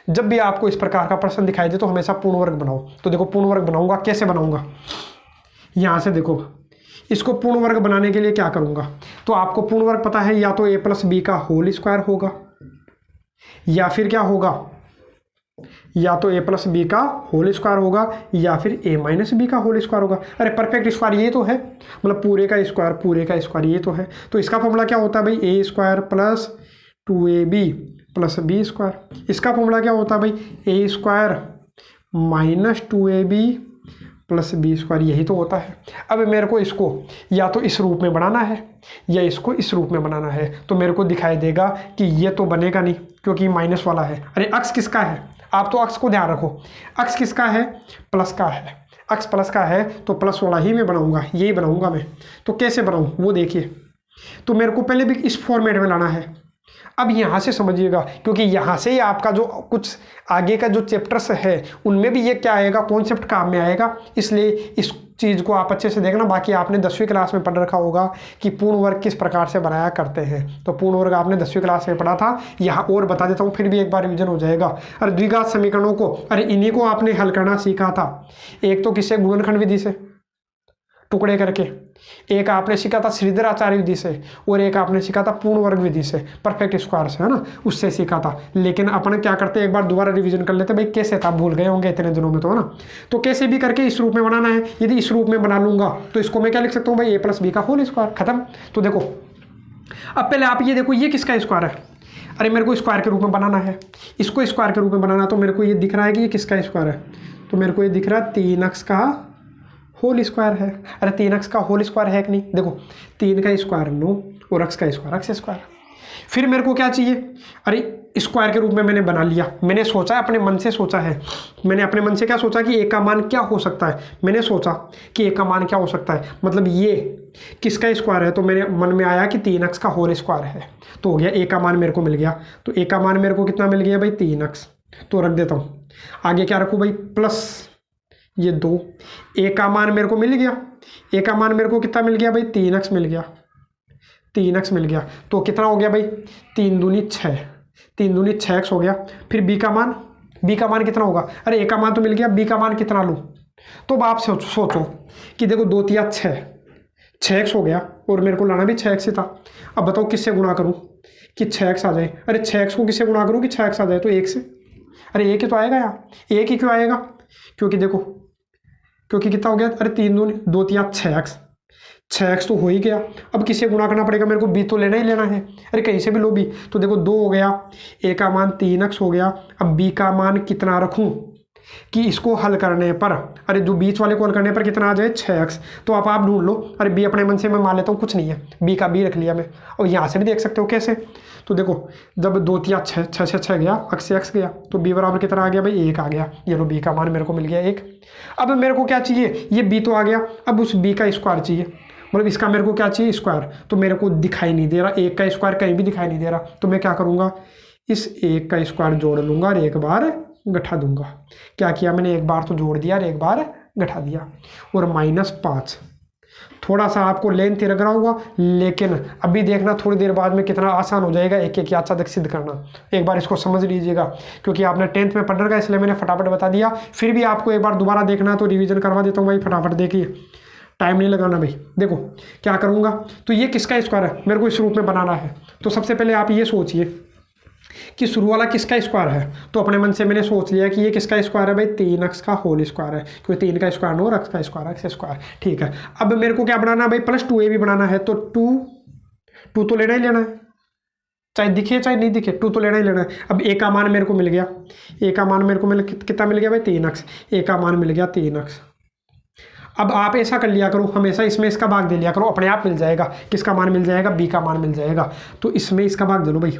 जब भी आपको इस प्रकार का प्रश्न दिखाई दे तो हमेशा पूर्ण वर्ग बनाओ। तो देखो पूर्ण वर्ग बनाऊंगा, कैसे बनाऊंगा, यहाँ से देखो इसको पूर्ण वर्ग बनाने के लिए क्या करूंगा, तो आपको पूर्ण वर्ग पता है, या तो a प्लस बी का होल स्क्वायर होगा, या फिर क्या होगा, या तो a प्लस बी का होल स्क्वायर होगा, या फिर a माइनस बी का होल स्क्वायर होगा। अरे परफेक्ट स्क्वायर ये तो है, मतलब पूरे का स्क्वायर ये तो है। तो इसका फॉर्मूला क्या होता है भाई, a² plus 2ab plus b²। इसका फॉर्मूला क्या होता है भाई, a² minus 2ab plus b², यही तो होता है। अब मेरे को इसको या तो इस रूप में बनाना है या इसको इस रूप में बनाना है, तो मेरे को दिखाई देगा कि ये तो बनेगा नहीं क्योंकि माइनस वाला है। अरे अक्स किसका है, आप तो अक्स को ध्यान रखो, अक्स किसका है, प्लस का है, अक्स प्लस का है तो प्लस वाला ही मैं बनाऊंगा, यही बनाऊंगा मैं। तो कैसे बनाऊं वो देखिए, तो मेरे को पहले भी इस फॉर्मेट में लाना है। अब यहाँ से समझिएगा, क्योंकि यहाँ से ही आपका जो कुछ आगे का जो चैप्टर्स है उनमें भी ये क्या आएगा, कॉन्सेप्ट काम में आएगा, इसलिए इस चीज़ को आप अच्छे से देखना। बाकी आपने 10वीं क्लास में पढ़ रखा होगा कि पूर्ण वर्ग किस प्रकार से बनाया करते हैं, तो पूर्ण वर्ग आपने 10वीं क्लास में पढ़ा था, यहाँ और बता देता हूँ, फिर भी एक बार रिविजन हो जाएगा। अरे द्विघात समीकरणों को, अरे इन्हीं को आपने हल करना सीखा था, एक तो किससे, गुणनखंड विधि से टुकड़े करके, एक आपने सीखा था श्रीधर आचार्य विधि से, और एक आपने सीखा था पूर्ण वर्ग विधि से, परफेक्ट स्क्वायर से, है ना, उससे सीखा था। लेकिन अपन क्या करते हैं, एक बार दोबारा रिवीजन कर लेते भाई, कैसे था, भूल गए होंगे इतने दिनों में तो, है ना। तो कैसे भी करके इस रूप में बनाना है, यदि इस रूप में बना लूंगा तो इसको मैं क्या लिख सकता हूँ भाई, a प्लस बी का होल स्क्वायर, खत्म। तो देखो अब पहले आप ये देखो, ये किसका स्क्वायर है, अरे मेरे को स्क्वायर के रूप में बनाना है, इसको स्क्वायर के रूप में बनाना, तो मेरे को ये दिख रहा है कि ये किसका स्क्वायर है, तो मेरे को ये दिख रहा है 3x का होल स्क्वायर है। अरे 3x का होल स्क्वायर है कि नहीं, देखो 3 का स्क्वायर 9 और x का स्क्वायर x स्क्वायर। फिर मेरे को क्या चाहिए, अरे स्क्वायर के रूप में मैंने बना लिया, मैंने सोचा, अपने मन से सोचा है, मैंने अपने मन से क्या सोचा कि a का मान क्या हो सकता है, मैंने सोचा कि a का मान क्या हो सकता है, मतलब ये किसका स्क्वायर है, तो मेरे मन में आया कि 3x का होल स्क्वायर है, तो हो गया, a का मान मेरे को मिल गया। तो a का मान मेरे को कितना मिल गया भाई, 3x, तो रख देता हूँ। आगे क्या रखूँ भाई, प्लस ये 2, a का मान मेरे को मिल गया, a का मान मेरे को कितना मिल गया भाई, 3x मिल गया, 3x मिल गया। तो कितना हो गया भाई, 3 दूनी 6, 3 दूनी 6x हो गया। फिर b का मान कितना होगा, अरे a का मान तो मिल गया, b का मान कितना लूँ, तो अब आप सोचो कि देखो 2 तिया 6x हो गया, और मेरे को लाना भी 6x ही था। अब बताओ किससे गुणा करूँ कि 6x आ जाए, अरे 6x को किससे गुणा करूँ कि 6x आ जाए, तो 1 से। अरे 1 ही तो आएगा यहाँ, 1 ही क्यों आएगा, क्योंकि देखो क्योंकि कितना हो गया, अरे 3 दूनी 2 तिया 6x, 6x तो हो ही गया। अब किससे गुणा करना पड़ेगा मेरे को, b तो लेना ही लेना है, अरे कहीं से भी लो b। तो देखो 2 हो गया, a का मान 3x हो गया। अब b का मान कितना रखूं कि इसको हल करने पर, अरे जो बीच वाले को हल करने पर कितना आ जाए 6x। तो आप ढूंढ लो, अरे b अपने मन से मैं मान लेता हूँ, कुछ नहीं है, b का b रख लिया मैं। और यहाँ से भी देख सकते हो कैसे, तो देखो जब 2 तिया 6, 6 से 6 गया, x से x गया, तो b बराबर कितना आ गया भाई 1 आ गया। ये लो b का मान मेरे को मिल गया 1। अब मेरे को क्या चाहिए, ये b तो आ गया, अब उस b का स्क्वायर चाहिए, मतलब इसका मेरे को क्या चाहिए स्क्वायर। तो मेरे को दिखाई नहीं दे रहा, 1 का स्क्वायर कहीं भी दिखाई नहीं दे रहा। तो मैं क्या करूँगा, इस 1 का स्क्वायर जोड़ लूँगा और एक बार घटा दूंगा। क्या किया मैंने, एक बार तो जोड़ दिया और एक बार घटा दिया। और -5, थोड़ा सा आपको लेंथ लग रहा होगा, लेकिन अभी देखना थोड़ी देर बाद में कितना आसान हो जाएगा एक एक याद तक सिद्ध करना। एक बार इसको समझ लीजिएगा, क्योंकि आपने 10th में पढ़ रखा, इसलिए मैंने फटाफट बता दिया। फिर भी आपको एक बार दोबारा देखना है तो रिवीजन करवा देता हूँ भाई, फटाफट देखिए, टाइम नहीं लगाना भाई। देखो क्या करूँगा, तो ये किसका स्क्वायर है, मेरे को इस रूप में बनाना है। तो सबसे पहले आप ये सोचिए कि शुरू वाला किसका स्क्वायर है। तो अपने मन से मैंने सोच लिया कि ये किसका स्क्वायर है भाई, 3x का होल स्क्वायर है, क्योंकि 3 का स्क्वायर 9 और x का स्क्वायर x स्क्वायर। ठीक है, अब मेरे को क्या बनाना है भाई, +2a भी बनाना है। तो 2 तो लेना ही लेना है, चाहे दिखे चाहे नहीं दिखे, 2 तो लेना ही लेना है। अब a का मान मेरे को मिल गया, a का मान मेरे को कितना मिल गया भाई 3x, a का मान मिल गया 3x। अब आप ऐसा कर लिया करो, हमेशा इसमें इसका भाग दे लिया करो, अपने आप मिल जाएगा। किसका मान मिल जाएगा, b का मान मिल जाएगा। तो इसमें इसका भाग दे लो भाई,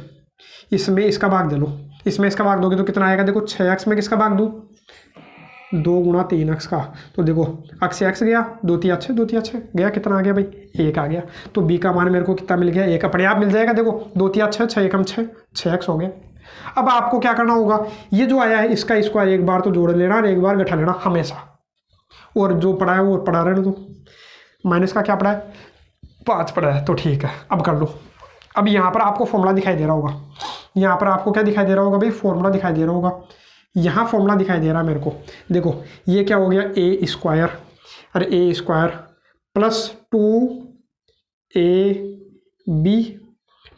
इसमें इसका भाग दे लो, इसमें इसका भाग दोगे तो कितना आएगा, देखो 6x में किसका भाग दूँ, 2 गुणा 3x का। तो देखो x से x गया, 2 तिया 6, 2 तिया 6 गया, कितना आ गया भाई 1 आ गया। तो b का मान मेरे को कितना मिल गया, 1 अपने आप मिल जाएगा। देखो 2 तिया 6, 6 एकम 6, 6x हो गया। अब आपको क्या करना होगा, ये जो आया है इसका स्क्वायर एक बार तो जोड़ लेना और एक बार घटा लेना हमेशा। और जो पढ़ा है वो पढ़ा रहे तो माइनस का क्या पढ़ा है, 5 पढ़ा है, तो ठीक है अब कर लो। अब यहाँ पर आपको फॉर्मूला दिखाई दे रहा होगा, यहाँ पर आपको क्या दिखाई दे रहा होगा भाई, फॉर्मूला दिखाई दे रहा होगा। यहाँ फॉर्मूला दिखाई दे रहा है मेरे को, देखो ये क्या हो गया, a स्क्वायर, अरे a square plus 2ab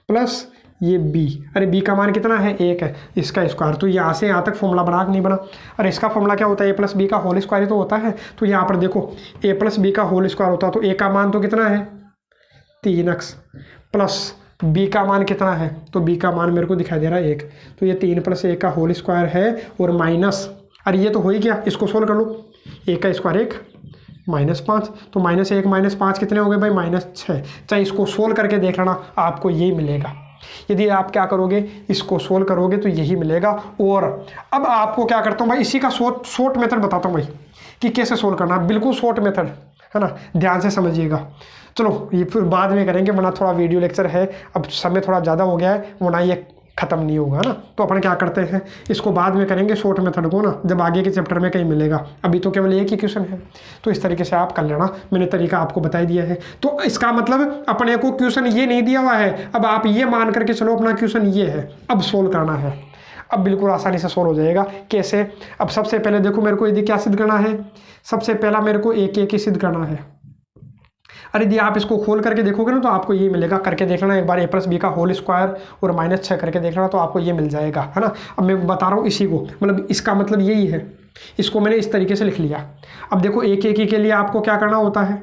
plus ये b, अरे b का मान कितना है 1 है, इसका स्क्वायर। तो यहाँ से यहाँ तक फॉर्मूला बना कि नहीं बना, अरे इसका फॉर्मूला क्या होता है, a प्लस बी का होल स्क्वायर तो होता है। तो यहाँ पर देखो a प्लस बी का होल स्क्वायर होता है, तो a का मान तो कितना है 3x प्लस b का मान कितना है, तो b का मान मेरे को दिखाई दे रहा है 1। तो ये 3 + 1 का होल स्क्वायर है और माइनस, अरे ये तो हो ही गया, इसको सोल्व कर लो, 1 का स्क्वायर 1 -5, तो -1 -5 कितने हो गए भाई -6। चाहे इसको सोल्व करके देख लेना, आपको यही मिलेगा। यदि आप क्या करोगे, इसको सोल्व करोगे तो यही मिलेगा। और अब आपको क्या करता हूँ भाई, इसी का शॉर्ट मेथड बताता हूँ भाई कि कैसे सोल्व करना, बिल्कुल शॉर्ट मेथड है ना, ध्यान से समझिएगा। चलो ये फिर बाद में करेंगे, वरना थोड़ा वीडियो लेक्चर है, अब समय थोड़ा ज़्यादा हो गया है, वरना ये ख़त्म नहीं होगा ना। तो अपन क्या करते हैं, इसको बाद में करेंगे शॉर्ट मेथड को ना, जब आगे के चैप्टर में कहीं मिलेगा। अभी तो केवल एक ही क्वेश्चन है, तो इस तरीके से आप कर लेना, मैंने तरीका आपको बता दिया है। तो इसका मतलब अपने को क्वेश्चन ये नहीं दिया हुआ है, अब आप ये मान करके चलो अपना क्वेश्चन ये है, अब सोल्व करना है। अब बिल्कुल आसानी से सोल्व हो जाएगा। कैसे, अब सबसे पहले देखो मेरे को यदि क्या सिद्ध करना है, सबसे पहला मेरे को एक ही सिद्ध करना है। अरे यदि आप इसको खोल करके देखोगे ना तो आपको ये मिलेगा, करके देखना एक बार, a + b का होल स्क्वायर और -6 करके देखना, तो आपको ये मिल जाएगा, है ना। अब मैं बता रहा हूँ इसी को, मतलब इसका मतलब यही है, इसको मैंने इस तरीके से लिख लिया। अब देखो एक के लिए आपको क्या करना होता है,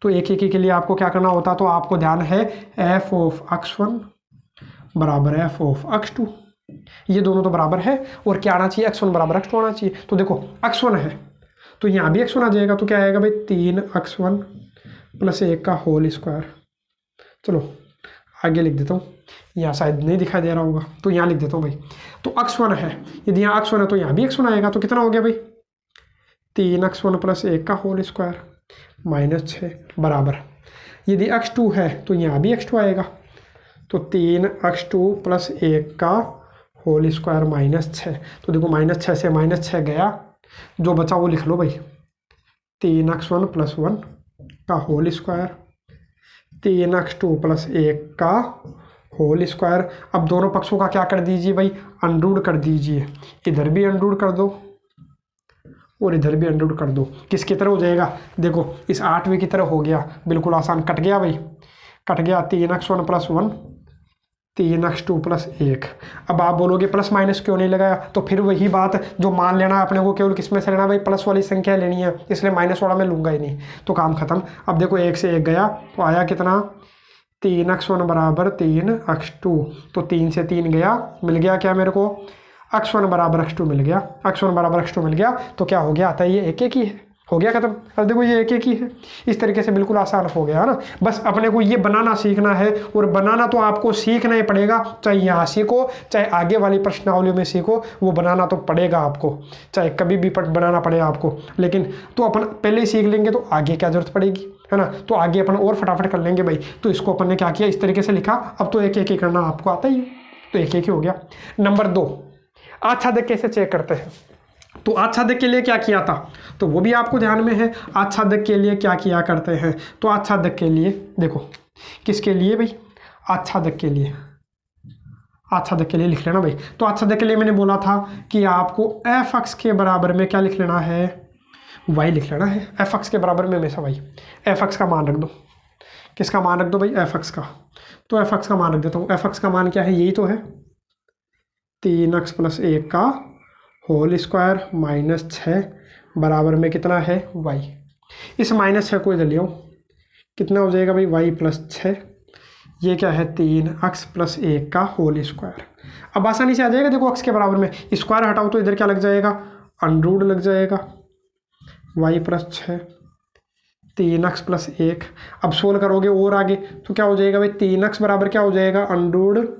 तो एक के लिए आपको क्या करना होता है, तो आपको ध्यान है f(x1) बराबर f(x2), ये दोनों तो बराबर है, और क्या आना चाहिए, x1 बराबर x2 आना चाहिए। तो देखो x1 है तो यहाँ भी x1 आ जाएगा, तो क्या आएगा भाई 3x1 + 1 का होल स्क्वायर। चलो आगे लिख देता हूँ, यहाँ शायद नहीं दिखाई दे रहा होगा, तो यहाँ लिख देता हूँ भाई। तो x1 है, यदि यहाँ x1 है तो यहाँ भी x1 आएगा, तो कितना हो गया भाई 3x1 + 1 का होल स्क्वायर -6 बराबर, यदि x2 है तो यहाँ भी x2 आएगा, तो 3x2 + 1 का होल स्क्वायर -6। तो देखो -6 से -6 गया, जो बचा वो लिख लो भाई, 3x1 + 1 का होल स्क्वायर, 3x2 + 1 का होल स्क्वायर। अब दोनों पक्षों का क्या कर दीजिए भाई, अंडरूट कर दीजिए, इधर भी अंडरूट कर दो और इधर भी अंडरूट कर दो। किसकी तरह हो जाएगा, देखो इस 8वें की तरह हो गया, बिल्कुल आसान, कट गया भाई, कट गया, 3x1 + 1 3x2 प्लस 1। अब आप बोलोगे प्लस माइनस क्यों नहीं लगाया, तो फिर वही बात जो मान लेना है अपने को, केवल किस में से लेना भाई, प्लस वाली संख्या लेनी है, इसलिए माइनस वाला मैं लूंगा ही नहीं, तो काम खत्म। अब देखो 1 से 1 गया तो आया कितना, 3x1 बराबर 3x2, तो 3 से 3 गया, मिल गया क्या मेरे को, x1 बराबर x2 मिल गया, x1 बराबर x2 मिल गया, तो क्या हो गया, आता है ये एक एक ही है, हो गया खत्म। अब देखो ये एक एक ही है, इस तरीके से बिल्कुल आसान हो गया है ना। बस अपने को ये बनाना सीखना है, और बनाना तो आपको सीखना ही पड़ेगा, चाहे यहाँ सीखो चाहे आगे वाली प्रश्नावली में सीखो, वो बनाना तो पड़ेगा आपको, चाहे कभी भी बनाना पड़े आपको। लेकिन तो अपन पहले ही सीख लेंगे तो आगे क्या जरूरत पड़ेगी, है ना, तो आगे अपन और फटाफट कर लेंगे भाई। तो इसको अपन ने क्या किया, इस तरीके से लिखा, अब तो एक एक ही करना आपको आता ही है, तो एक एक ही हो गया। नंबर 2, आच्छादक कैसे चेक करते हैं। तो आच्छादक के लिए क्या किया था, तो वो भी आपको ध्यान में है। आच्छादक के लिए क्या किया करते हैं, तो आच्छादक के लिए देखो, किसके लिए भाई, आच्छादक के लिए, आच्छादक के लिए लिख लेना भाई। तो आच्छादक के लिए मैंने बोला था कि आपको एफ एक्स के बराबर में क्या लिख लेना है, वाई लिख लेना है। एफ एक्स के बराबर में हमेशा वाई, एफ एक्स का मान रख दो, किसका मान रख दो भाई, एफ एक्स का। तो एफ एक्स का मान रख देता हूँ, एफ एक्स का मान क्या है, यही तो है 3x प्लस 1 का होल स्क्वायर माइनस 6 बराबर में कितना है, y। इस माइनस 6 को इधर ले आओ, कितना हो जाएगा भाई, y प्लस 6, ये क्या है 3x प्लस 1 का होल स्क्वायर। अब आसानी से आ जाएगा, देखो x के बराबर में स्क्वायर हटाओ तो इधर क्या लग जाएगा, अंडरूट लग जाएगा, y प्लस 6 3x प्लस 1। अब सोल्व करोगे और आगे तो क्या हो जाएगा भाई, 3x बराबर क्या हो जाएगा, अंडरूट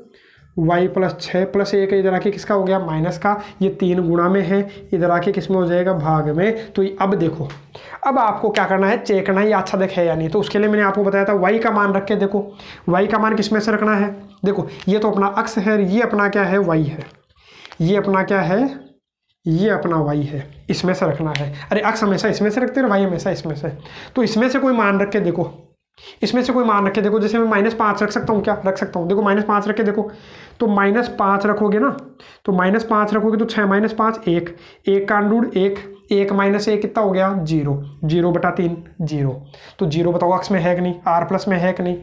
y प्लस 6 प्लस 1, इधर आके किसका हो गया, माइनस का, ये 3 गुणा में है, इधर आके किस में हो जाएगा, भाग में। तो अब देखो, अब आपको क्या करना है, चेक करना है ये आच्छादक है या नहीं। तो उसके लिए मैंने आपको बताया था y का मान रख के देखो, y का मान किस में से रखना है, देखो ये तो अपना अक्ष है, ये अपना क्या है, y है, ये अपना क्या है, ये अपना y है, इसमें से रखना है। अरे अक्ष हमेशा इसमें से रखते हैं, y हमेशा इसमें से, तो इसमें से कोई मान रख के देखो, इसमें से कोई मान रखे देखो, जैसे मैं -5 रख सकता हूँ, क्या रख सकता हूँ, देखो -5 रखे देखो, तो -5 रखोगे ना, तो -5 रखोगे तो 6 - 5 1, 1 का अंडरूट 1, 1 - 1 कितना हो गया, 0, 0/3 0। तो 0 बताओ अक्ष में है कि नहीं, r प्लस में है कि नहीं।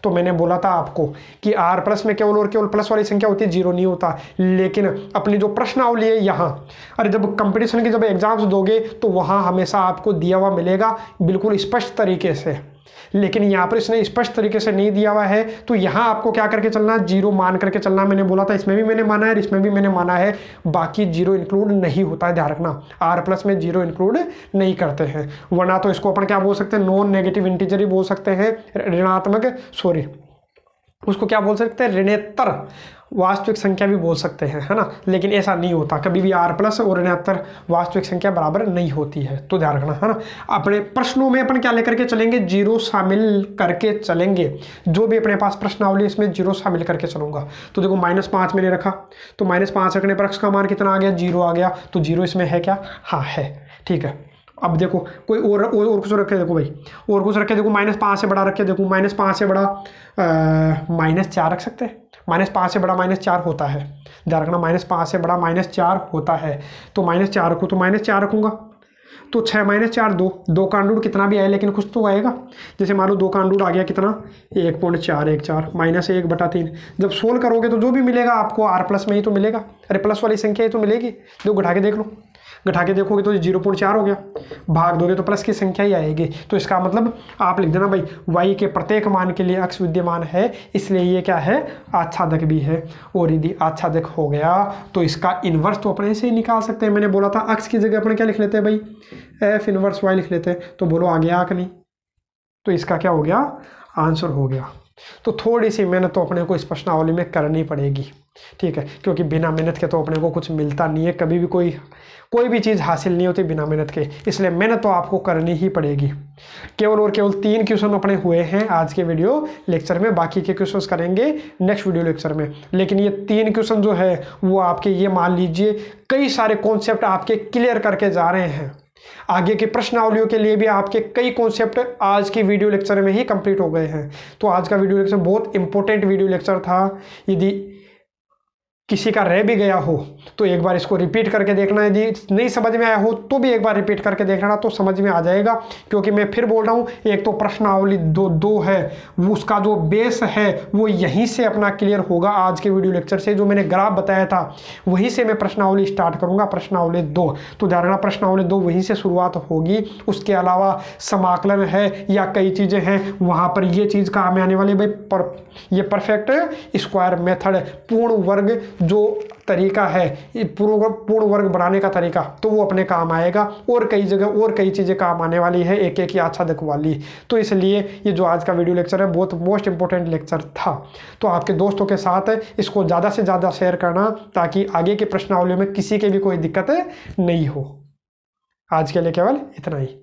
तो मैंने बोला था आपको कि r प्लस में केवल और केवल प्लस वाली संख्या होती है, 0 नहीं होता। लेकिन अपनी जो प्रश्नावली है यहाँ, अरे जब कंपटीशन की जब एग्जाम्स दोगे तो वहाँ हमेशा आपको दिया हुआ मिलेगा बिल्कुल स्पष्ट तरीके से, लेकिन यहाँ पर इसने स्पष्ट तरीके से नहीं दिया हुआ है। तो यहाँ आपको क्या करके चलना, 0 मान करके चलना। मैंने बोला था इसमें भी मैंने माना है, इसमें भी मैंने माना है, बाकी 0 इंक्लूड नहीं होता है, ध्यान रखना। r प्लस में 0 इंक्लूड नहीं करते हैं, वरना तो इसको अपन क्या बोल सकते हैं, नॉन नेगेटिव इंटीजर ही बोल सकते हैं, ऋणात्मक, सॉरी उसको क्या बोल सकते हैं, ऋणोत्तर वास्तविक संख्या भी बोल सकते हैं, है ना। लेकिन ऐसा नहीं होता, कभी भी r प्लस और ऋणोत्तर वास्तविक संख्या बराबर नहीं होती है, तो ध्यान रखना, है ना। अपने प्रश्नों में अपन क्या लेकर के चलेंगे, 0 शामिल करके चलेंगे। जो भी अपने पास प्रश्नावली इसमें 0 शामिल करके चलूंगा। तो देखो -5 मैंने रखा, तो -5 रखने पर x का मान कितना आ गया, 0 आ गया। तो 0 इसमें है क्या, हाँ है, ठीक है। अब देखो कोई और कुछ रखे देखो भाई, और कुछ रखे देखो, -5 से बड़ा रखे देखो, -5 से बड़ा -4 रख सकते हैं। -5 से बड़ा -4 होता है, ध्यान रखना, -5 से बड़ा -4 होता है। तो -4 रखो, तो -4 रखूंगा, तो 6 - 4 2, 2 का अंडरूट कितना भी आए लेकिन कुछ तो आएगा। जैसे मान लो 2 का अंडरूट आ गया कितना, 1.414 -1/3। जब सोल्व करोगे तो जो भी मिलेगा आपको r प्लस में ही तो मिलेगा, अरे प्लस वाली संख्या ही तो मिलेगी। जो घटा के देख लो, घटा के देखोगे तो 0.4 हो गया, भाग दोगे तो प्लस की संख्या ही आएगी। तो इसका मतलब आप लिख देना भाई, y के प्रत्येक मान के लिए अक्ष विद्यमान है, इसलिए ये क्या है, आच्छादक भी है। और यदि आच्छादक हो गया तो इसका इन्वर्स तो अपने से ही निकाल सकते हैं। मैंने बोला था अक्ष की जगह अपने क्या लिख लेते हैं भाई, f इन्वर्स y लिख लेते हैं। तो बोलो आ गया कि नहीं, तो इसका क्या हो गया, आंसर हो गया। तो थोड़ी सी मेहनत तो अपने को इस प्रश्नावली में करनी पड़ेगी, ठीक है, क्योंकि बिना मेहनत के तो अपने को कुछ मिलता नहीं है, कभी भी कोई भी चीज़ हासिल नहीं होती बिना मेहनत के, इसलिए मेहनत तो आपको करनी ही पड़ेगी। केवल और केवल 3 क्वेश्चन अपने हुए हैं आज के वीडियो लेक्चर में, बाकी के क्वेश्चंस करेंगे नेक्स्ट वीडियो लेक्चर में। लेकिन ये 3 क्वेश्चन जो है वो आपके, ये मान लीजिए कई सारे कॉन्सेप्ट आपके क्लियर करके जा रहे हैं। आगे के प्रश्नावलियों के लिए भी आपके कई कॉन्सेप्ट आज की वीडियो लेक्चर में ही कंप्लीट हो गए हैं। तो आज का वीडियो लेक्चर बहुत इंपॉर्टेंट वीडियो लेक्चर था। यदि किसी का रह भी गया हो तो एक बार इसको रिपीट करके देखना, यदि नहीं समझ में आया हो तो भी एक बार रिपीट करके देखना, तो समझ में आ जाएगा। क्योंकि मैं फिर बोल रहा हूँ, एक तो प्रश्नावली दो है, वो उसका जो बेस है वो यहीं से अपना क्लियर होगा। आज के वीडियो लेक्चर से जो मैंने ग्राफ बताया था वहीं से मैं प्रश्नावली स्टार्ट करूँगा, प्रश्नावली 2। तो ध्यान रखना, प्रश्नावली 2 वहीं से शुरुआत होगी। उसके अलावा समाकलन है या कई चीज़ें हैं, वहाँ पर ये चीज़ काम में आने वाली भाई ये परफेक्ट स्क्वायर मेथड, पूर्ण वर्ग जो तरीका है, पूर्ण वर्ग बनाने का तरीका, तो वो अपने काम आएगा। और कई जगह और कई चीज़ें काम आने वाली है, एक एक अच्छा दिख वाली। तो इसलिए ये जो आज का वीडियो लेक्चर है बहुत मोस्ट इंपॉर्टेंट लेक्चर था। तो आपके दोस्तों के साथ इसको ज़्यादा से ज़्यादा शेयर करना, ताकि आगे की प्रश्नावलियों में किसी के भी कोई दिक्कत नहीं हो। आज के लिए केवल इतना ही।